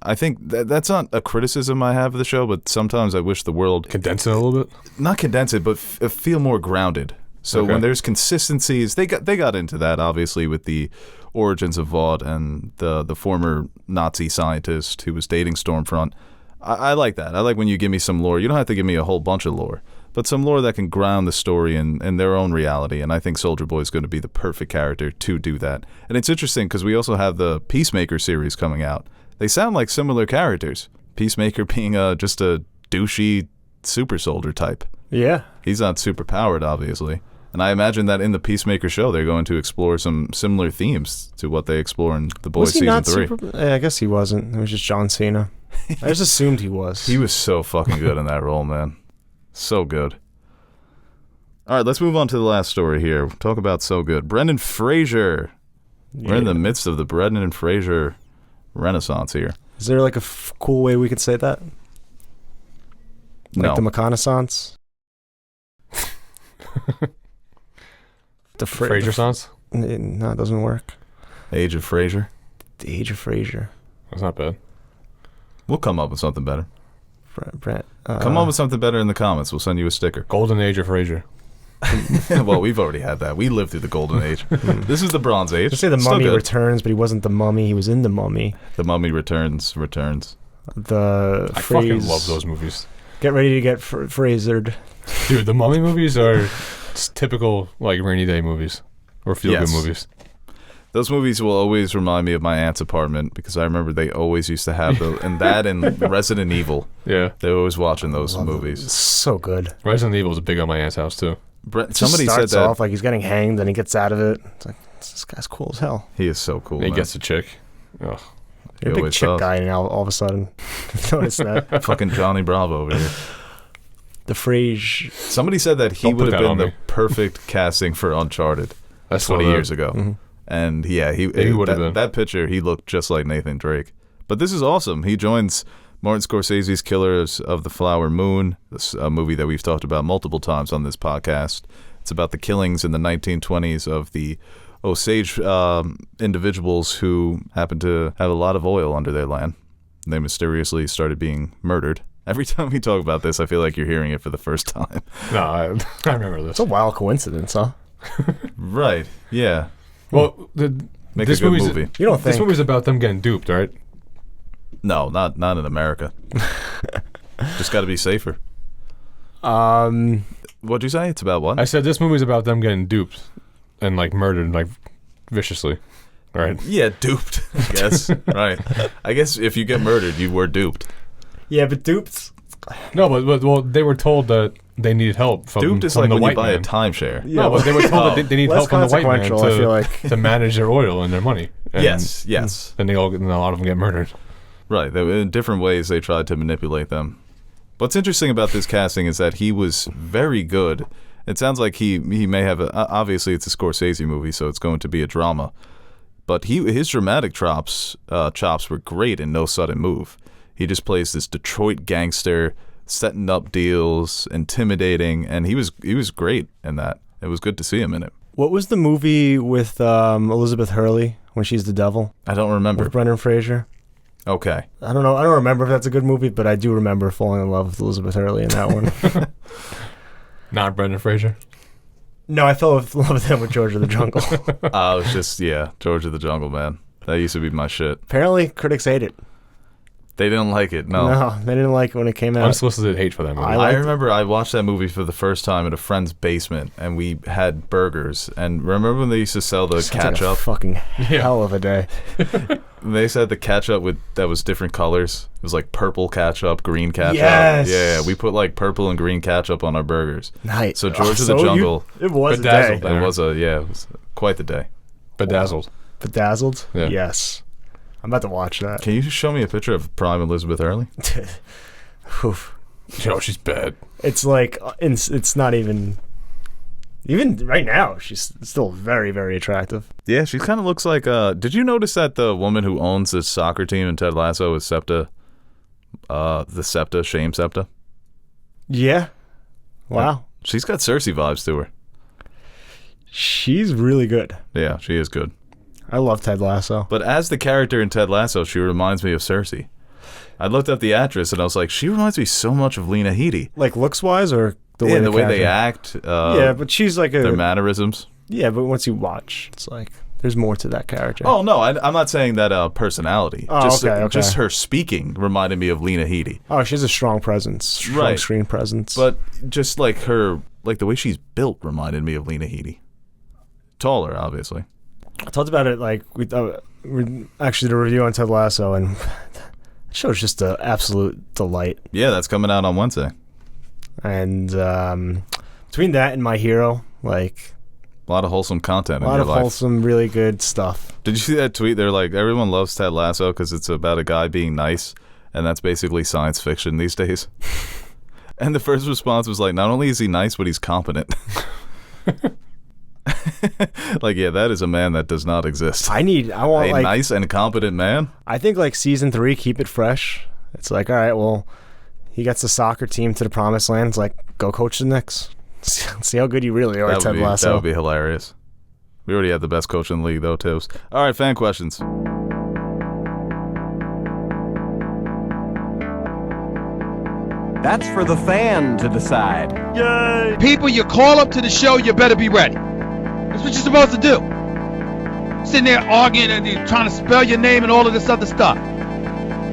I think that's not a criticism I have of the show, but sometimes I wish the world... Condense it a little bit? Not condense it, but feel more grounded. So when there's consistencies, they got into that, obviously, with the origins of Vought and the former Nazi scientist who was dating Stormfront. I like that. I like when you give me some lore. You don't have to give me a whole bunch of lore, but some lore that can ground the story in their own reality. And I think Soldier Boy is going to be the perfect character to do that. And it's interesting because we also have the Peacemaker series coming out. They sound like similar characters. Peacemaker being just a douchey super soldier type. Yeah. He's not super powered, obviously. And I imagine that in the Peacemaker show, they're going to explore some similar themes to what they explore in The Boys Season 3. I guess he wasn't. It was just John Cena. I just assumed he was. He was so fucking good in that role, man. So good. All right, let's move on to the last story here. Talk about so good. Brendan Fraser. We're in the midst of the Brendan and Fraser renaissance here. Is there like a cool way we could say that? Like No. the McConaissance? Fraser songs? No, it doesn't work. Age of Fraser. The Age of Fraser. That's not bad. We'll come up with something better. Brent. Come up with something better in the comments. We'll send you a sticker. Golden Age of Fraser. Well, we've already had that. We lived through the Golden Age. This is the Bronze Age. I say the Still Mummy good. returns, but he wasn't the Mummy. He was in the Mummy. The Mummy returns. I fucking love those movies. Get ready to get Frasered. Dude, the Mummy movies are typical like rainy day movies or feel good movies. Those movies will always remind me of my aunt's apartment because I remember they always used to have and Resident Evil. Yeah. They were always watching those movies. It's so good. Resident Evil was big on my aunt's house too. Somebody said starts that off like he's getting hanged, then he gets out of it. It's like, this guy's cool as hell. he is so cool. And he man. gets a chick. Ugh. You're a big always chick does. guy now, all of a sudden. Notice that. Fucking Johnny Bravo over here. The Frasier. Somebody said that he Don't put would have that been on the me. perfect casting for Uncharted That's 20 what years ago. Mm-hmm. And he would have been. That picture, he looked just like Nathan Drake. But this is awesome. He joins Martin Scorsese's Killers of the Flower Moon, this movie that we've talked about multiple times on this podcast. It's about the killings in the 1920s of the Osage individuals who happened to have a lot of oil under their land. They mysteriously started being murdered. Every time we talk about this, I feel like you're hearing it for the first time. No, I remember this. It's a wild coincidence, huh? Right. Yeah. Well, Make this a good movie's- movie. You don't This think? movie's about them getting duped, right? No, not in America. Just got to be safer. What'd you say? It's about what? I said this movie's about them getting duped and like murdered like viciously. Right. Yeah, duped, I guess. Right. I guess if you get murdered, you were duped. Yeah, but duped. No, but well, they were told that they needed help from Duped is from like the when white you buy man. a timeshare. Yeah, No, but they were told that they need less help from the white man consequential, I feel to, like. to manage their oil and their money. And Yes. Then a lot of them get murdered. Right. In different ways, they tried to manipulate them. What's interesting about this casting is that he was very good. It sounds like he may have obviously it's a Scorsese movie, so it's going to be a drama. But his dramatic chops were great in No Sudden Move. He just plays this Detroit gangster, setting up deals, intimidating, and he was great in that. It was good to see him in it. What was the movie with Elizabeth Hurley when she's the devil? I don't remember. With Brendan Fraser? Okay. I don't know. I don't remember if that's a good movie, but I do remember falling in love with Elizabeth Hurley in that one. Not Brendan Fraser. No, I fell in love with him with George of the Jungle. It was just, George of the Jungle, man. That used to be my shit. Apparently, critics hate it. They didn't like it, no. They didn't like it when it came out. Unsolicited hate for that movie. I I liked it. remember I watched that movie for the first time in a friend's basement, and we had burgers. And remember when they used to sell the Sounds like a ketchup? fucking hell of a day. They said the ketchup that was different colors. It was like purple ketchup, green ketchup. Yes. Yeah, we put like purple and green ketchup on our burgers. Nice. So George of the Jungle, It was a Bedazzled. day. it was quite the day. Bedazzled. Bedazzled? Yeah. Yes. I'm about to watch that. Can you just show me a picture of prime Elizabeth Hurley? Oof. Yo, she's bad. It's like, it's not even right now, she's still very, very attractive. Yeah, she kind of looks like. Did you notice that the woman who owns the soccer team in Ted Lasso is Shame Septa? Yeah. Wow. She's got Cersei vibes to her. She's really good. Yeah, she is good. I love Ted Lasso. But as the character in Ted Lasso, she reminds me of Cersei. I looked up the actress and I was like, she reminds me so much of Lena Headey. Like looks-wise or the way The way they character? act. Yeah, but she's like their mannerisms. Yeah, but once you watch, it's like there's more to that character. Oh no, I'm not saying that personality. Oh, okay. Just her speaking reminded me of Lena Headey. Oh, she has a strong presence, strong Right. screen presence. But just like her, like the way she's built reminded me of Lena Headey. Taller, obviously. I talked about it like we actually the review on Ted Lasso, and the show's just an absolute delight. Yeah, that's coming out on Wednesday. And between that and My Hero, like A lot of wholesome content a in lot your of life. wholesome, really good stuff. Did you see that tweet? They're like, everyone loves Ted Lasso because it's about a guy being nice, and that's basically science fiction these days. And the first response was like, not only is he nice, but he's competent. Like, yeah, that is a man that does not exist. I want A like nice and competent man? I think like season 3, keep it fresh. It's like, all right, well, he gets the soccer team to the promised land. It's like, go coach the Knicks. See how good you really are, Ted That Lasso. would be hilarious. We already had the best coach in the league, though, Tibbs. All right, fan questions. That's for the fan to decide. Yay! People, you call up to the show, you better be ready. That's what you're supposed to do. Sitting there arguing and you're trying to spell your name and all of this other stuff.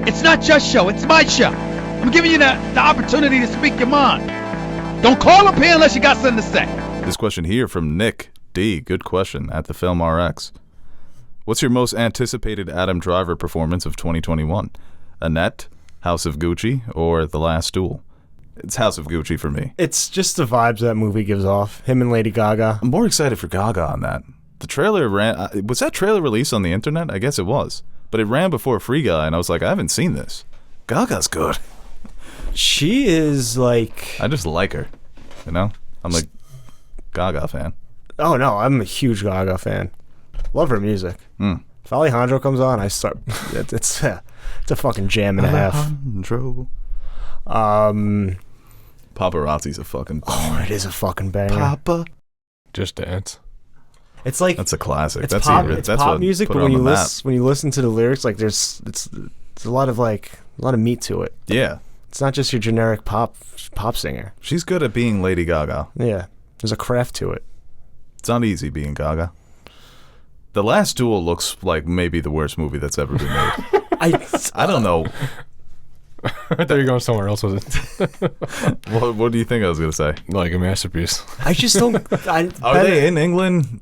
It's not your show, it's my show. I'm giving you the opportunity to speak your mind. Don't call up here unless you got something to say. This question here from Nick D. Good question at the Film RX. What's your most anticipated Adam Driver performance of 2021? Annette, House of Gucci, or The Last Duel? It's House of Gucci for me. It's just the vibes that movie gives off. Him and Lady Gaga. I'm more excited for Gaga on that. The trailer ran... was that trailer released on the internet? I guess it was. But it ran before Free Guy, and I was like, I haven't seen this. Gaga's good. She is like... I just like her. You know? I'm a Gaga fan. Oh, no, I'm a huge Gaga fan. Love her music. If Alejandro comes on, I start... it's a fucking jam and a half. Alejandro. Paparazzi's a fucking banger. Oh, it is a fucking banger. Papa. Just Dance. It's like... That's a classic. It's that's pop, that's pop what music, put but it when on you, the map. when you listen to the lyrics, like there's a lot of meat to it. Yeah. It's not just your generic pop singer. She's good at being Lady Gaga. Yeah. There's a craft to it. It's not easy being Gaga. The Last Duel looks like maybe the worst movie that's ever been made. I don't know. I thought you were going somewhere else with it. What do you think I was going to say? Like a masterpiece. I just don't... Are they in England?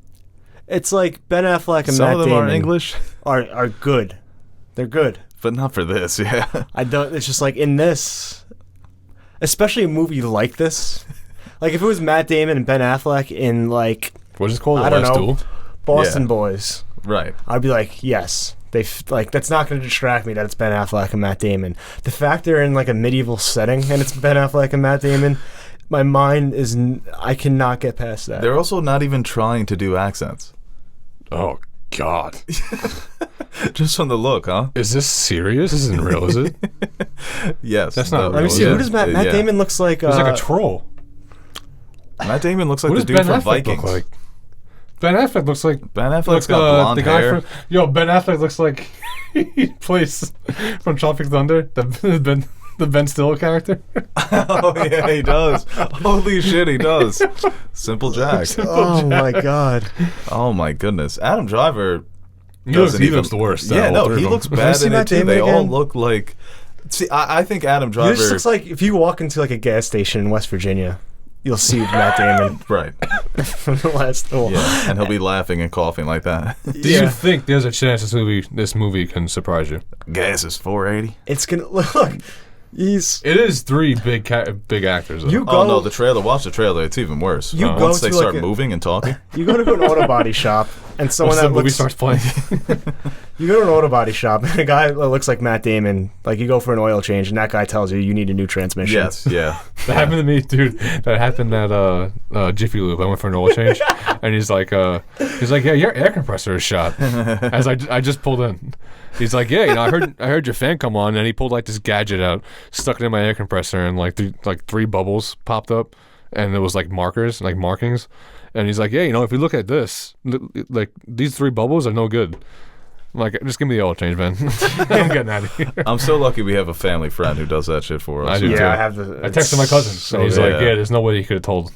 It's like Ben Affleck and Some Matt of them Damon are English. Are good. They're good. But not for this, yeah. I don't... It's just like in this... Especially a movie like this. Like if it was Matt Damon and Ben Affleck in like... What's it called? I don't know. Duel? Boston Yeah. Boys. Right. I'd be like, yes. That's not going to distract me that it's Ben Affleck and Matt Damon. The fact they're in like a medieval setting and it's Ben Affleck and Matt Damon, my mind is... I cannot get past that. They're also not even trying to do accents. Oh, God. Just from the look, huh? Is this serious? This isn't real, is it? Yes. That's not Let me see. Yeah. Who does Matt Damon looks like? He's like a troll. Matt Damon looks like What the does dude Ben from Affleck Vikings. look like? Ben Affleck looks like... Ben Affleck's got blonde hair. Ben Affleck looks like he plays from Tropic Thunder, the Ben Stiller character. Oh, yeah, he does. Holy shit, he does. Simple Jack. Oh my God. Oh, my goodness. Adam Driver... He looks the worst. Yeah, no, he looks bad see in it, Matt too. Damon They all again? look like... See, I think Adam He Driver... just looks like if you walk into like a gas station in West Virginia, you'll see Matt Damon Right. from The Last Duel. Yeah, and he'll be laughing and coughing like that. Do you think there's a chance this movie can surprise you? Gas is $4.80. It's gonna look. It is three big actors. Though. You go. Oh, no, the trailer. Watch the trailer. It's even worse. You go Once they to, start like, moving and talking. You go to an auto body shop and someone Once that the movie looks. starts playing. You go to an auto body shop and a guy that looks like Matt Damon. Like you go for an oil change and that guy tells you need a new transmission. Yes, yeah. That happened to me, dude. That happened at Jiffy Lube. I went for an oil change, and he's like, yeah, your air compressor is shot. As I just pulled in, he's like, yeah, I heard your fan come on, and he pulled like this gadget out, stuck it in my air compressor, and like three bubbles popped up, and it was like markings, and he's like, yeah, if you look at this, like these three bubbles are no good. I'm like, just give me the oil change, man. I'm getting out of here. I'm so lucky we have a family friend who does that shit for us. I do. Yeah, too. I have the. I texted my cousin, and he's like, yeah. yeah, there's no way he could have told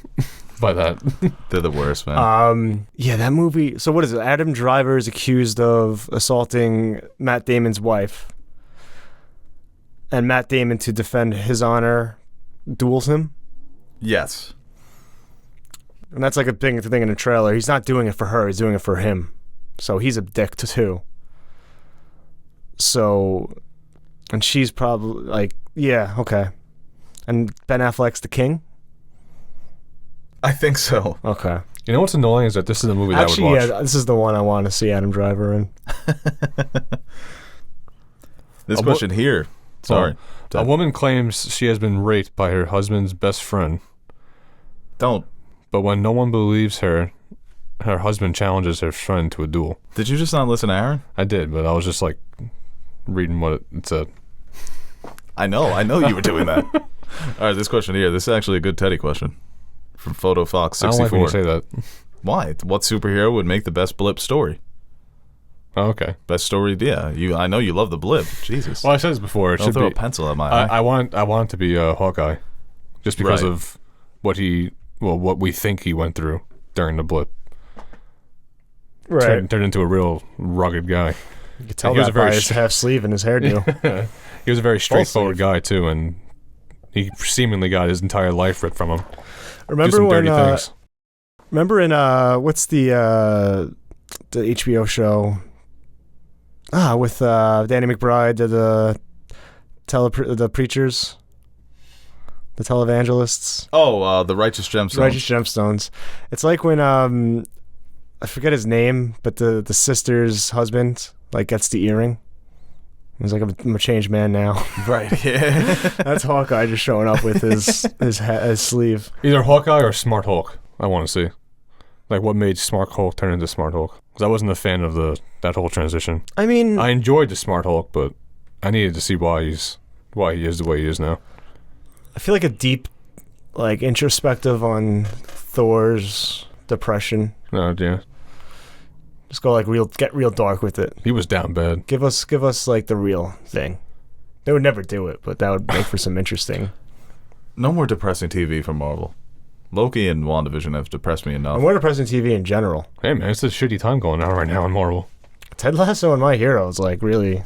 by that. They're the worst, man. Yeah, that movie. So what is it? Adam Driver is accused of assaulting Matt Damon's wife, and Matt Damon, to defend his honor, duels him. Yes. And that's like a big thing in the trailer. He's not doing it for her. He's doing it for him. So he's a dick too. So, and she's probably like, yeah, okay. And Ben Affleck's the king? I think so. Okay. You know what's annoying is that this is a movie that Actually, I would watch. yeah, this is the one I want to see Adam Driver in. This question here. Sorry. A woman claims she has been raped by her husband's best friend, Don't. but when no one believes her, her husband challenges her friend to a duel. Did you just not listen to Aaron? I did, but I was just like reading what it said. I know you were doing that. All right, this question here. This is actually a good Teddy question from Photo Fox 64. I don't like when you say that. Why? What superhero would make the best blip story? Oh, okay. Best story, yeah. I know you love the blip. Jesus. Well, I said this before. It Don't should throw be. a pencil at my eye. I want it to be Hawkeye, just because Right. of what we think he went through during the blip. Right. Turned into a real rugged guy. You could tell He was that a very by his half sleeve and his hairdo. He was a very straightforward sleeve. guy too, and he seemingly got his entire life ripped from him. Do Remember some when? dirty things. Remember in what's the HBO show? With Danny McBride, the preachers, the televangelists. Oh, the Righteous Gemstones. Righteous Gemstones. It's like when I forget his name, but the sister's husband like gets the earring. He's like, I'm a changed man now. Right, yeah. That's Hawkeye just showing up with his sleeve. Either Hawkeye or Smart Hulk. I want to see, like, what made Smart Hulk turn into Smart Hulk. Because I wasn't a fan of that whole transition. I mean, I enjoyed the Smart Hulk, but I needed to see why he is the way he is now. I feel like a deep, like, introspective on Thor's depression. No, yeah, Just go like get real dark with it. he was down bad. Give us like the real thing. They would never do it, but that would make for some interesting. No more depressing TV from Marvel. Loki and WandaVision have depressed me enough. And more depressing TV in general. Hey man, it's a shitty time going on right now in Marvel. Ted Lasso and My Heroes, like, really,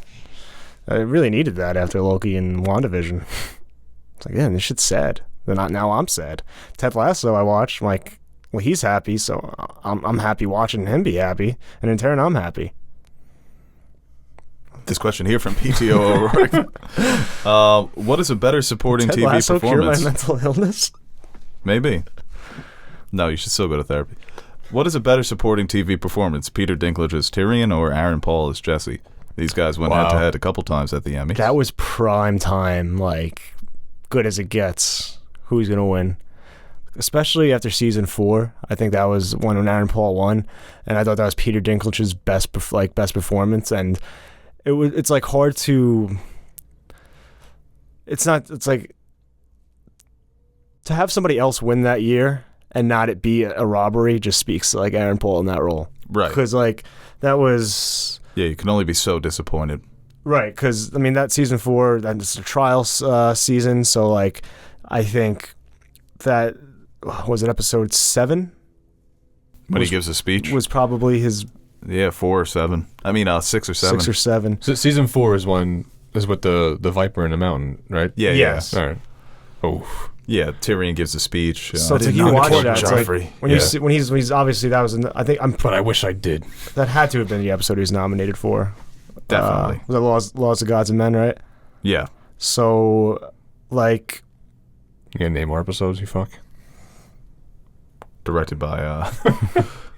I really needed that after Loki and WandaVision. It's like, yeah, this shit's sad. Then now I'm sad. Ted Lasso I watched, I'm like, well, he's happy, so I'm happy watching him be happy, and in turn I'm happy. This question here from PTO O'Rourke. What is a better supporting Ted TV Lasso cure my performance? mental illness? Maybe. No, you should still go to therapy. What is a better supporting TV performance? Peter Dinklage as Tyrion or Aaron Paul as Jesse? These guys went head to head a couple times at the Emmy. That was prime time, like, good as it gets. Who's gonna win? Especially after season 4, I think that was one when Aaron Paul won, and I thought that was Peter Dinklage's best performance. And it's like hard to. It's like to have somebody else win that year and not it be a robbery just speaks to, like, Aaron Paul in that role, Right. Because, like, that was. Yeah, you can only be so disappointed. Right, because, I mean, that season 4, that's a trial season, so, like, I think that, was it episode 7? When he gives a speech? Was probably his... Yeah, 4 or 7. I mean, 6 or 7. 6 or 7. So season 4 is with the Viper in the mountain, right? Yeah, Yes. All right. Oh. Yeah, Tyrion gives a speech. So I to did you not watch report that, it's like, Joffrey. when he's obviously, that was, But I wish I did. that had to have been the episode he was nominated for. Definitely. Was it Laws of Gods and Men, right? Yeah. So, like... You gonna name more episodes, you fuck? Directed by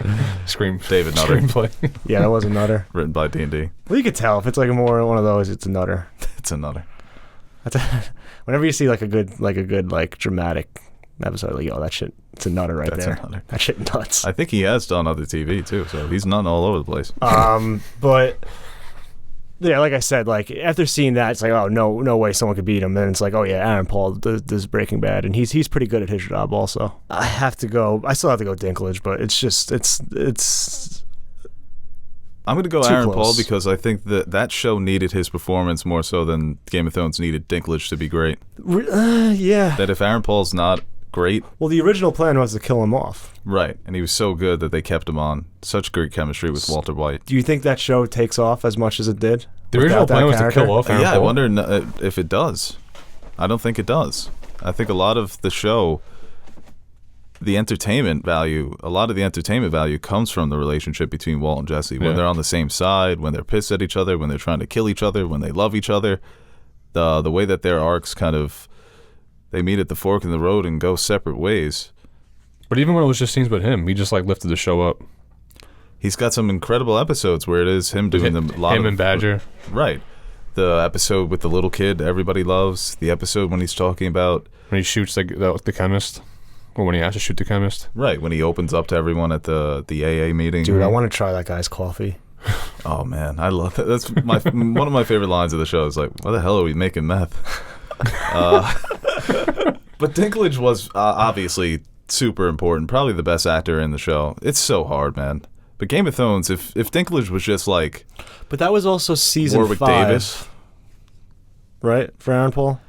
David Nutter. Screenplay. Yeah, that was a nutter. written by D&D. Well, you could tell. If it's like more one of those, it's a nutter. It's a Nutter. Whenever you see like a good dramatic episode, like, oh, that shit, it's a nutter right That's there. a nutter. That shit nuts. I think he has done other TV too, so he's not all over the place. But yeah, like I said, like after seeing that, it's like, oh, no way someone could beat him. And it's like, oh yeah, Aaron Paul does Breaking Bad, and he's pretty good at his job also. I still have to go Dinklage, but it's just it's. I'm going to go Too Aaron close. Paul because I think that show needed his performance more so than Game of Thrones needed Dinklage to be great. Yeah. That if Aaron Paul's not great, Well, the original plan was to kill him off. right, and he was so good that they kept him on. Such great chemistry with Walter White. Do you think that show takes off as much as it did? The original without that plan was to character? kill off Aaron Yeah, I Paul. wonder if it does. I don't think it does. I think a lot of the show, a lot of the entertainment value comes from the relationship between Walt and Jesse. When Yeah. they're on the same side, when they're pissed at each other, when they're trying to kill each other, when they love each other. The way that their arcs they meet at the fork in the road and go separate ways. But even when it was just scenes with him, he just like lifted the show up. He's got some incredible episodes where it is him doing them a lot Him of, and Badger. Right. The episode with the little kid everybody loves. The episode when he's talking about When he shoots the chemist. Or when he has to shoot the chemist. right when he opens up to everyone at the AA meeting. Dude, I want to try that guy's coffee. Oh man, I love that. That's one of my favorite lines of the show. Is like, why the hell are we making meth? But Dinklage was obviously super important. Probably the best actor in the show. It's so hard, man. But Game of Thrones, if Dinklage was just like... But that was also season Warwick 5. Davis. Right? For Aaron Paul?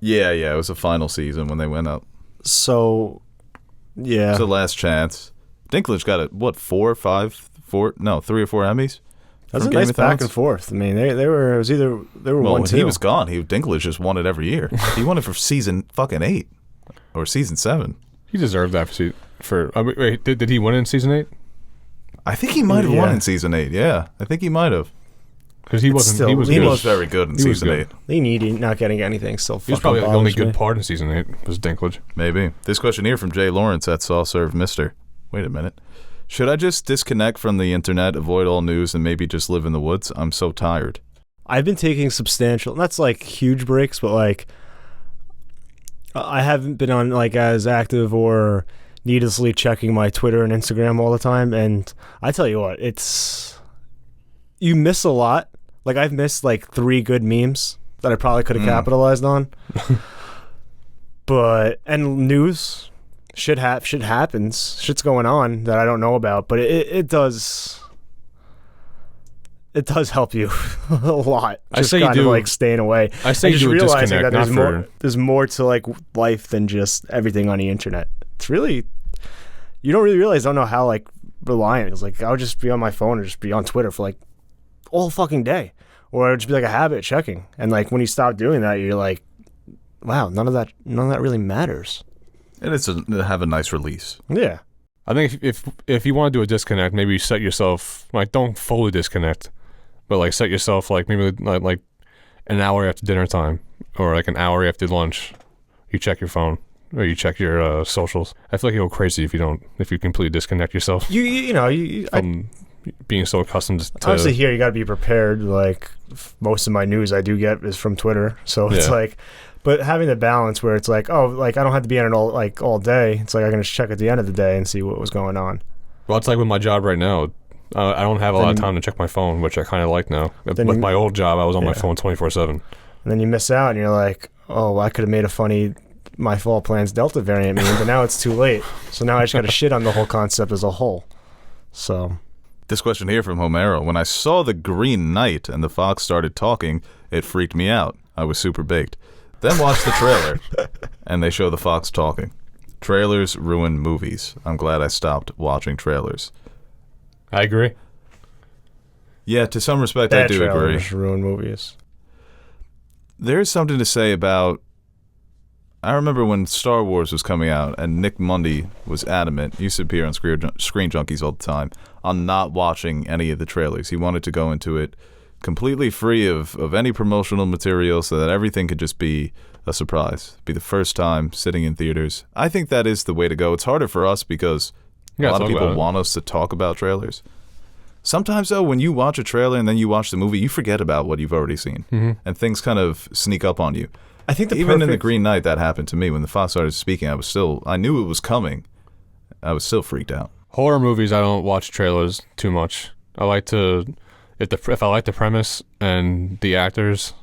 Yeah, it was the final season when they went up. So, yeah. It's the last chance. Dinklage got 3 or 4 Emmys. That's a nice back and forth. I mean, they were 1-2. He was gone. Dinklage just won it every year. He won it for season fucking 8 or season 7. He deserved that wait, did he win in season 8? I think he might have won in season 8. Yeah, I think he might have. Because he was very good in season 8. They needed not getting anything. Still, he was probably the only good part in season 8 was Dinklage. Maybe. This question here from Jay Lawrence at Saw Serve Mister. Wait a minute. Should I just disconnect from the internet, avoid all news, and maybe just live in the woods? I'm so tired. I've been taking substantial, that's like huge breaks, but like I haven't been on like as active or needlessly checking my Twitter and Instagram all the time. And I tell you what, you miss a lot. Like I've missed like 3 good memes that I probably could have capitalized on. And news, shit happens, shit's going on that I don't know about, but it does help you a lot. I say you do, like staying away. I say you do realizing that disconnect. There's more to like life than just everything on the internet. It's really, you don't really realize. I don't know how like reliant it is. Like I would just be on my phone or just be on Twitter for like all fucking day, or it would just be like a habit checking. And like when you stop doing that, you're like, wow, none of that really matters. And it's to have a nice release. Yeah. I think if you want to do a disconnect, maybe you set yourself like don't fully disconnect, but like set yourself like maybe like an hour after dinner time or like an hour after lunch, you check your phone or you check your socials. I feel like you go crazy if you completely disconnect yourself. From being so accustomed to. Obviously, here you got to be prepared. Like most of my news I do get is from Twitter, so it's like. But having the balance where it's like, oh, like I don't have to be on it all day. It's like I can just check at the end of the day and see what was going on. Well, it's like with my job right now. I don't have a lot of time to check my phone, which I kind of like now. With my old job, I was on my phone 24/7. And then you miss out, and you're like, oh, I could have made a funny My Fall Plans Delta variant meme, but now it's too late. So now I just got to shit on the whole concept as a whole. So. This question here from Homero. When I saw the Green Knight and the fox started talking, it freaked me out. I was super baked. Then watch the trailer, and they show the fox talking. Trailers ruin movies. I'm glad I stopped watching trailers. I agree. Yeah, to some respect, I do agree. Trailers ruin movies. There's something to say about... I remember when Star Wars was coming out, and Nick Mundy was adamant, he used to appear on Screen Junkies all the time, on not watching any of the trailers. He wanted to go into it completely free of any promotional material so that everything could just be a surprise. Be the first time sitting in theaters. I think that is the way to go. It's harder for us because a lot of people want us to talk about trailers. Sometimes, though, when you watch a trailer and then you watch the movie, you forget about what you've already seen. Mm-hmm. And things kind of sneak up on you. I think even in The Green Knight, that happened to me. When the fox started speaking, I knew it was coming. I was still freaked out. Horror movies, I don't watch trailers too much. I like to... If I like the premise and the actors,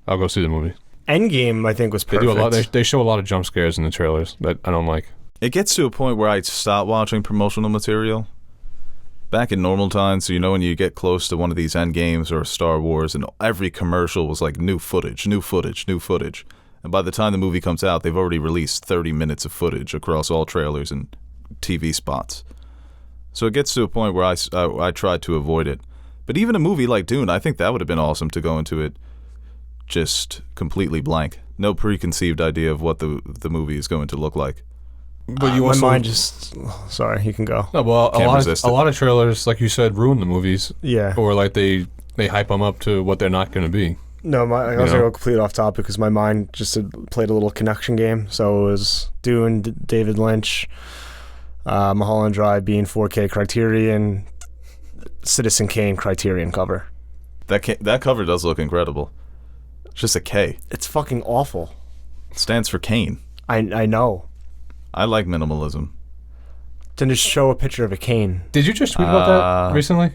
I'll go see the movie. Endgame, I think, was perfect. They do a lot. They show a lot of jump scares in the trailers that I don't like. It gets to a point where I stop watching promotional material. Back in normal times, so when you get close to one of these Endgames or Star Wars, and every commercial was like new footage. And by the time the movie comes out, they've already released 30 minutes of footage across all trailers and TV spots. So it gets to a point where I try to avoid it. But even a movie like Dune, I think that would have been awesome to go into it just completely blank. No preconceived idea of what the movie is going to look like. But my mind just... Sorry, you can go. No, well, a lot of trailers, like you said, ruin the movies. Yeah. Or like they hype them up to what they're not going to be. No, I was going to go completely off topic because my mind just played a little connection game. So it was Dune, David Lynch, Mulholland Drive being 4K Criterion, Citizen Kane Criterion cover. That cover does look incredible. It's just a K. It's fucking awful. It stands for Kane. I know. I like minimalism. Then just show a picture of a cane. Did you just tweet about that recently?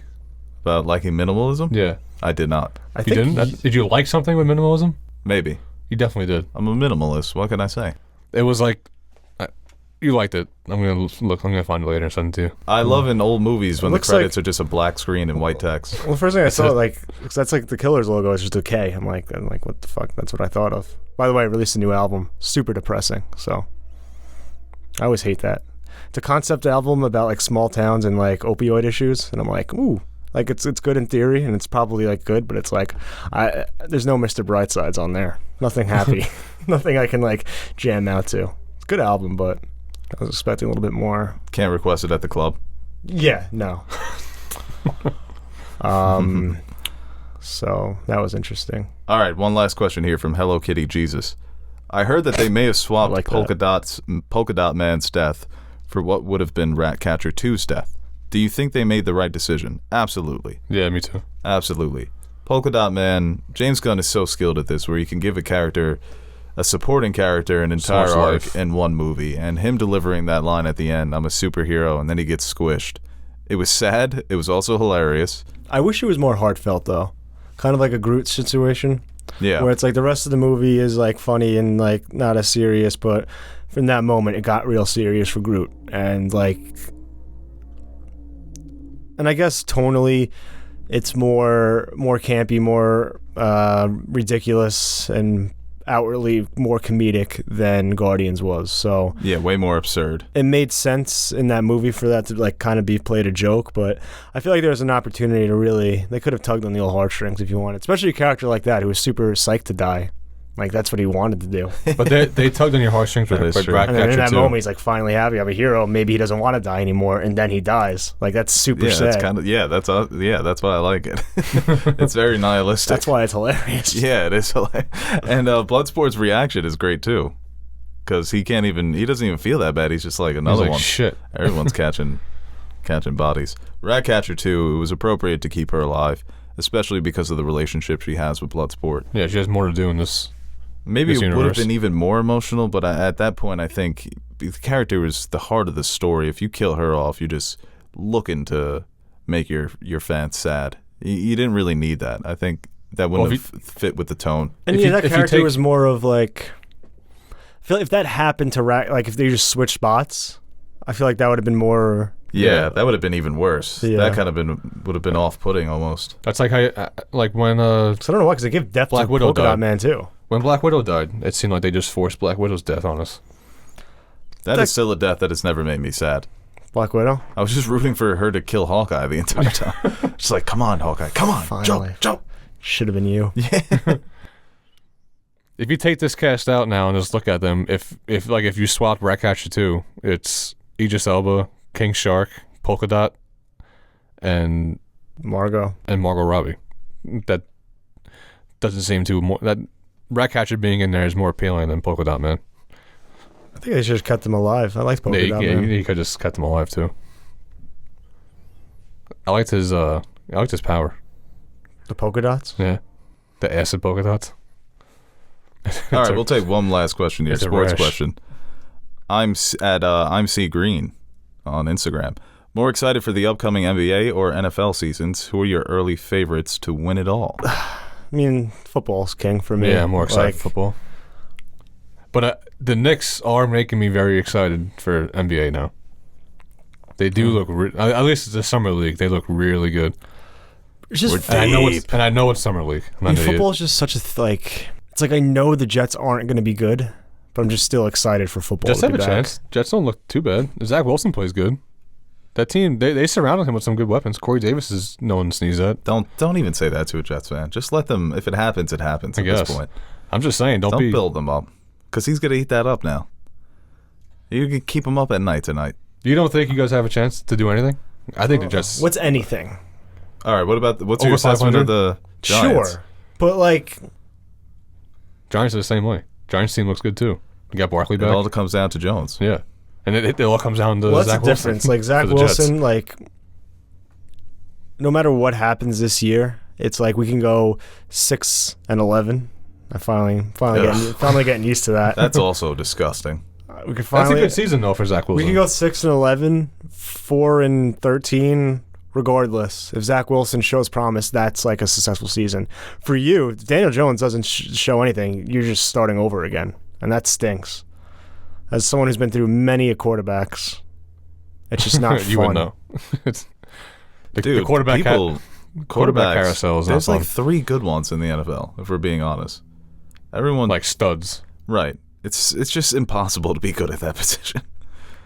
About liking minimalism? Yeah. I did not. I think didn't? Did you like something with minimalism? Maybe. You definitely did. I'm a minimalist. What can I say? It was like... You liked it. I'm gonna find it later and send it to you. I love in old movies when the looks credits like- are just a black screen and white text. Well, the first thing I saw, like, 'cause that's like the Killers logo is just a K. I'm like, what the fuck? That's what I thought of. By the way, I released a new album. Super depressing. So I always hate that. It's a concept album about like small towns and like opioid issues, and I'm like, ooh, like it's good in theory, and it's probably like good, but it's like, there's no Mr. Brightsides on there. Nothing happy. Nothing I can like jam out to. It's a good album, but I was expecting a little bit more. Can't request it at the club. Yeah, no. So that was interesting. All right, one last question here from Hello Kitty Jesus. I heard that they may have swapped like Polka Dot Man's death for what would have been Ratcatcher 2's death. Do you think they made the right decision? Absolutely. Yeah, me too. Absolutely. Polka Dot Man, James Gunn is so skilled at this where he can give a supporting character an entire much arc life. in one movie, and him delivering that line at the end, I'm a superhero, and then he gets squished. It was sad. It was also hilarious. I wish it was more heartfelt though. Kind of like a Groot situation. Yeah. Where it's like the rest of the movie is like funny and like not as serious, but from that moment it got real serious for Groot. And like, and I guess tonally it's more campy, more ridiculous, and outwardly more comedic than Guardians was. So Yeah, way more absurd. it made sense in that movie for that to like kind of be played a joke, but I feel like there was an opportunity to really, they could have tugged on the old heartstrings if you wanted, especially a character like that who was super psyched to die. Like that's what he wanted to do. But they tugged on your heartstrings with That is true. And then in Ratcatcher that too. moment he's like, finally happy, I'm a hero. Maybe he doesn't want to die anymore, and then he dies. Like that's super Yeah, sad. that's kind of that's why I like it. It's very nihilistic. That's why it's hilarious. Yeah, it is hilarious. And Bloodsport's reaction is great too, because he doesn't even feel that bad. He's just like He's another like, one. shit. Everyone's catching bodies. Ratcatcher 2, it was appropriate to keep her alive, especially because of the relationship she has with Bloodsport. Yeah, she has more to do in this. Maybe This it would have universe. been even more emotional, but at that point, I think the character was the heart of the story. If you kill her off, you're just looking to make your fans sad. You didn't really need that. I think that wouldn't have fit with the tone. And If yeah, you- that if you character take- was more of like, I feel like if that happened to like if they just switched spots, I feel like that would have been more. Yeah, that would have been even worse. Yeah. That kind of would have been off-putting almost. That's like how, like when So I don't know why, because they give death Black to Widow Polka Dot died. Man too. when Black Widow died, it seemed like they just forced Black Widow's death on us. That is still a death that has never made me sad. Black Widow. I was just rooting for her to kill Hawkeye the entire time. Just like, come on, Hawkeye, come on, Finally. jump. Should have been you. If you take this cast out now and just look at them, if you swapped Ratcatcher 2, it's Idris Elba, King Shark, Polka Dot, and Margot. Margot Robbie. That doesn't seem too that Ratcatcher being in there is more appealing than Polka Dot Man. I think they should have kept them alive. I like Polka Yeah, Dot Man. you could just cut them alive too. I liked his power. The polka dots. Yeah, the acid polka dots. All right, we'll take one last question here. It's a Sports rash. question. I'm C Green on Instagram. More excited for the upcoming NBA or NFL seasons? Who are your early favorites to win it all? I mean, football's king for me. Yeah, I'm more excited for Like, football. But the Knicks are making me very excited for NBA now. They do look, at least the summer league, they look really good. It's just And I know it's summer league. I'm not an idiot. football is just such a it's like I know the Jets aren't going to be good, but I'm just still excited for football. Jets to have be a back. chance. Jets don't look too bad. Zach Wilson plays good. That team, they surrounded him with some good weapons. Corey Davis is no one to sneeze at. Don't even say that to a Jets fan. Just let them. If it happens, it happens. I At guess. this point, I'm just saying, don't be. build them up, because he's gonna eat that up now. You can keep him up at night tonight. You don't think you guys have a chance to do anything? I think the Jets. What's anything? All right. What's Over your assessment 500? of the Giants? Sure, but like Giants are the same way. Giants team looks good too. You got Barkley It back. all comes down to Jones. Yeah, and it all comes down to what's Zach the Wilson. difference? Like Zach for the Jets. Wilson, like no matter what happens this year, it's like we can go 6-11. I finally getting used to that. That's also disgusting. We could That's a finally good season though for Zach we Wilson. can go 6-11, 4-13. Regardless, if Zach Wilson shows promise, that's like a successful season. For you, if Daniel Jones doesn't show anything, you're just starting over again, and that stinks. As someone who's been through many quarterbacks, it's just not You fun. would know. It's the Dude, quarterback quarterback carousel is not there's fun. like 3 good ones in the NFL, if we're being honest. Everyone Like studs. right. It's just impossible to be good at that position.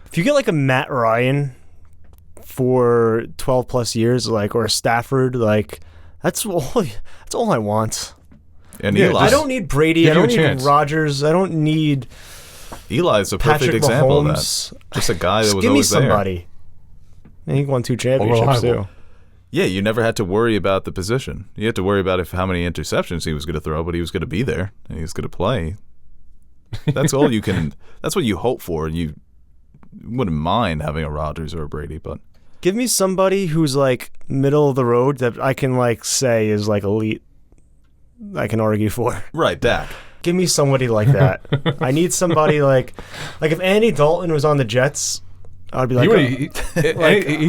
If you get like a Matt Ryan for 12 plus years, like, or a Stafford, like, that's all I want. And Yeah, Eli, I don't need Brady. Give I you a don't need chance. Rodgers. I don't need Eli's a perfect Patrick example Mahomes. of that. Just a guy that Just was give me always there. somebody. And he won 2 championships reliable. too. Yeah, you never had to worry about the position. You had to worry about how many interceptions he was going to throw, but he was going to be there and he was going to play. That's all you can. That's what you hope for. You wouldn't mind having a Rodgers or a Brady, but Give me somebody who's like middle of the road that I can like say is like elite. I can argue for. right, Dak. Give me somebody like that. I need somebody like if Andy Dalton was on the Jets, I'd be like, He's I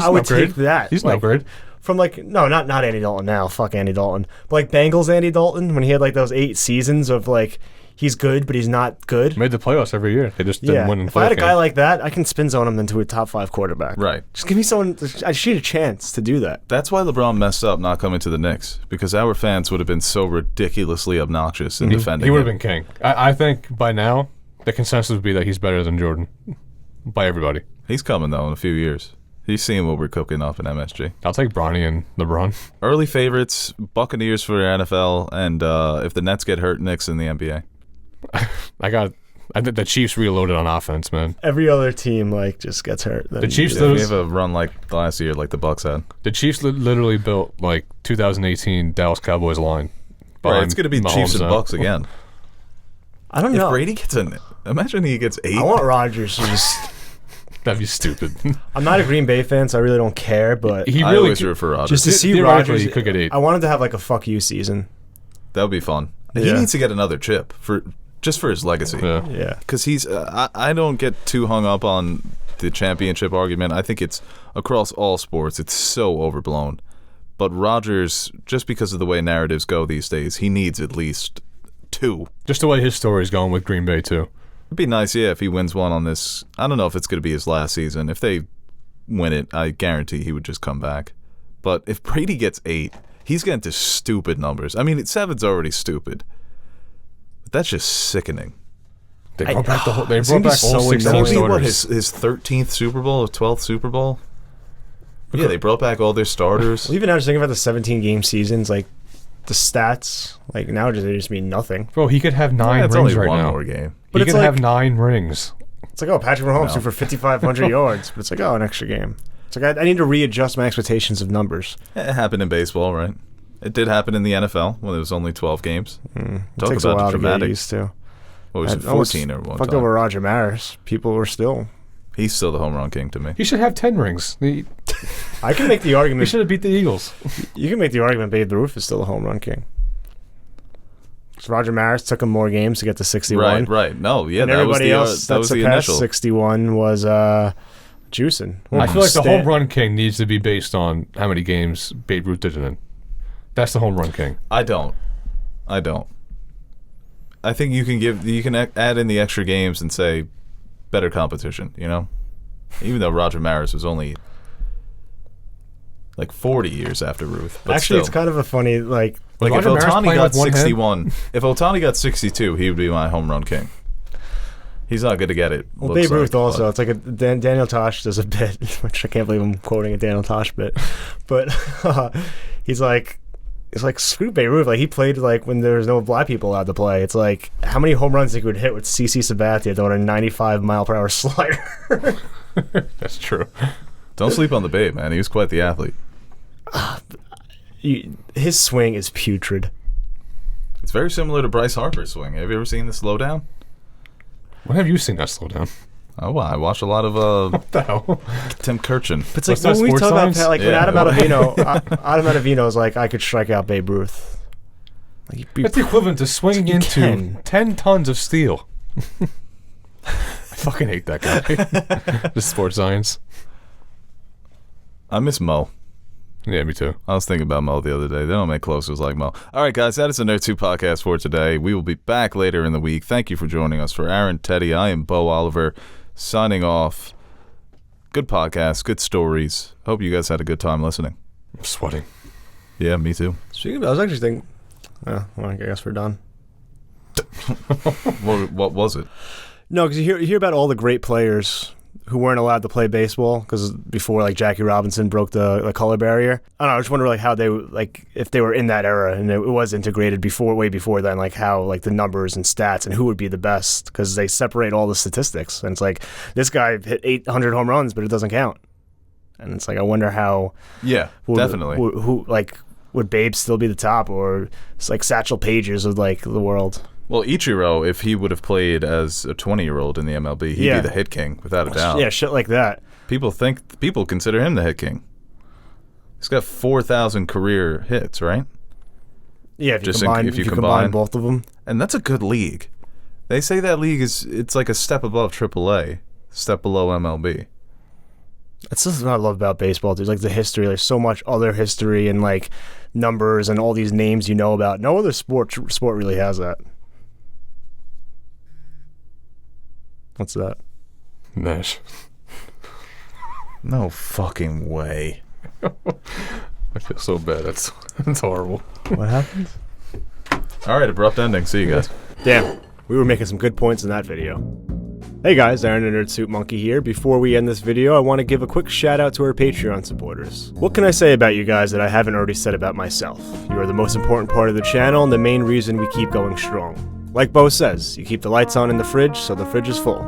an would upgrade. take that. He's an Like, upgrade. From like not Andy Dalton now. Fuck Andy Dalton. But like Bengals Andy Dalton when he had like those 8 seasons of like he's good but he's not good. Made the playoffs every year. They just didn't Yeah. win in If I had a playoff guy games. like that, I can spin zone him into a top 5 quarterback. Right. Just give me someone. I just need a chance to do that. That's why LeBron messed up not coming to the Knicks, because our fans would have been so ridiculously obnoxious in defending He would have him. been king. I think by now the consensus would be that he's better than Jordan by everybody. He's coming, though, in a few years. He's seeing what we're cooking up in MSG. I'll take Bronny and LeBron. Early favorites, Buccaneers for NFL, and if the Nets get hurt, Knicks in the NBA. I think the Chiefs reloaded on offense, man. Every other team like just gets hurt. The Chiefs Yeah, we those- have a run like last year, like the Bucks had. The Chiefs literally built like 2018 Dallas Cowboys line. Right, behind it's going to be Mahomes Chiefs and now. Bucks again. I don't If know. Brady gets imagine he gets 8. I want Rodgers to just. That'd be stupid. I'm not a Green Bay fan, so I really don't care. But He I really always could- root for Rodgers. just to see theoretically, Rodgers, he could get 8. I wanted to have like a fuck you season. That would be fun. He Yeah. needs to get another chip just for his legacy. Yeah. Yeah. Because he's, I don't get too hung up on the championship argument. I think it's across all sports. It's so overblown. But Rodgers, just because of the way narratives go these days, he needs at least 2. Just the way his story's going with Green Bay too. It'd be nice, yeah, if he wins one on this. I don't know if it's going to be his last season. If they win it, I guarantee he would just come back. But if Brady gets 8, he's getting to stupid numbers. I mean, 7's already stupid. But that's just sickening. They brought back the whole. They It's brought gonna be back all so 16 annoying. Maybe what, starters. his 13th Super Bowl or 12th Super Bowl? Yeah, they brought back all their starters. Well, even now, just thinking about the 17 game seasons, like the stats, like now they just mean nothing. Bro, he could have 9 That's rings only right one now. more game. But He it's could like- have 9 rings. It's like, oh, Patrick Mahomes No. threw for 5,500 yards, but it's like, oh, an extra game. It's like I need to readjust my expectations of numbers. It happened in baseball, right? It did happen in the NFL when it was only 12 games. It Talk takes a about while the to get dramatic. used to. What was it, I almost 14 or one fucked time? over Roger Maris. People were still. He's still the home run king to me. He should have 10 rings. He I can make the argument. should have beat the Eagles. You can make the argument Babe Ruth is still a home run king. 'Cause Roger Maris took him more games to get to 61. Right. No, yeah, And that was everybody the else that that was the surpassed initial. 61 was juicing. I feel like the Stan- home run king needs to be based on how many games Babe Ruth did it in. That's the home run king. I don't. I think you can add in the extra games and say better competition, you know? Even though Roger Maris was only like 40 years after Ruth. But Actually, it's still. kind of a funny, like Like if Roger Maris Ohtani playing got with one hand? 61, if Ohtani got 62, he would be my home run king. He's not going to get it. well, looks Babe Ruth like, also. but- It's like Daniel Tosh does a bit, which I can't believe I'm quoting a Daniel Tosh bit, but he's like screw Babe Ruth. Like he played like when there was no black people allowed to play. It's like how many home runs he could hit with CC Sabathia throwing a 95 mile per hour slider. That's true. Don't sleep on the Babe, man. He was quite the athlete. His swing is putrid. It's very similar to Bryce Harper's swing. Have you ever seen the slowdown? When have you seen that slow down? Oh, wow. I watched a lot of What the hell? Tim Kirchin. It's like What's that, when we sports talk about science? like when Yeah. Adam Ottavino is like I could strike out Babe Ruth. Like, That's the equivalent to swinging You into can. 10 tons of steel. I fucking hate that guy. The sports science. I miss Mo. Yeah, me too. I was thinking about Mo the other day. They don't make closers like Mo. All right, guys, that is the Nerd Soup podcast for today. We will be back later in the week. Thank you for joining us. For Aaron, Teddy, I am Bo Oliver, signing off. Good podcast, good stories. Hope you guys had a good time listening. I'm sweating. Yeah, me too. Speaking of, I was actually thinking, well, I guess we're done. What was it? No, because you hear about all the great players who weren't allowed to play baseball because before, like, Jackie Robinson broke the color barrier. I don't know. I just wonder, like, how they, like, if they were in that era and it was integrated way before then, like, how, like, the numbers and stats and who would be the best, because they separate all the statistics. And it's like, this guy hit 800 home runs, but it doesn't count. And it's like, I wonder how. Yeah, definitely. Who like, would Babe still be the top, or it's like Satchel Pages of, like, the world? Well, Ichiro, if he would have played as a 20-year-old in the MLB, he'd be the hit king, without a doubt. Yeah, shit like that. People consider him the hit king. He's got 4,000 career hits, right? Yeah, if you combine both of them. And that's a good league. They say that league it's like a step above AAA, step below MLB. That's just what I love about baseball. There's, like, the history. There's so much other history and, like, numbers and all these names you know about. No other sport really has that. What's that? Nash. No fucking way. I feel so bad. That's horrible. What happened? All right, abrupt ending. See you guys. Damn, we were making some good points in that video. Hey guys, Aaron and Nerd Soup Monkey here. Before we end this video, I want to give a quick shout out to our Patreon supporters. What can I say about you guys that I haven't already said about myself? You are the most important part of the channel and the main reason we keep going strong. Like Bo says, you keep the lights on in the fridge so the fridge is full.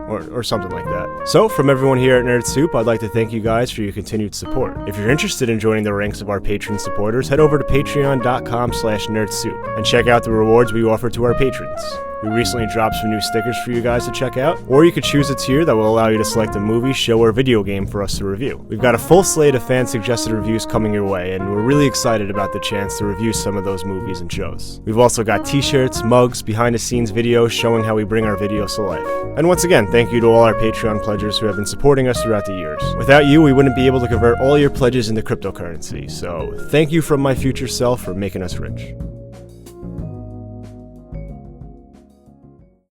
Or something like that. So, from everyone here at Nerd Soup, I'd like to thank you guys for your continued support. If you're interested in joining the ranks of our patron supporters, head over to patreon.com/nerdsoup and check out the rewards we offer to our patrons. We recently dropped some new stickers for you guys to check out, or you could choose a tier that will allow you to select a movie, show, or video game for us to review. We've got a full slate of fan-suggested reviews coming your way, and we're really excited about the chance to review some of those movies and shows. We've also got t-shirts, mugs, behind-the-scenes videos showing how we bring our videos to life. And once again, thank you to all our Patreon pledgers who have been supporting us throughout the years. Without you, we wouldn't be able to convert all your pledges into cryptocurrency, so thank you from my future self for making us rich.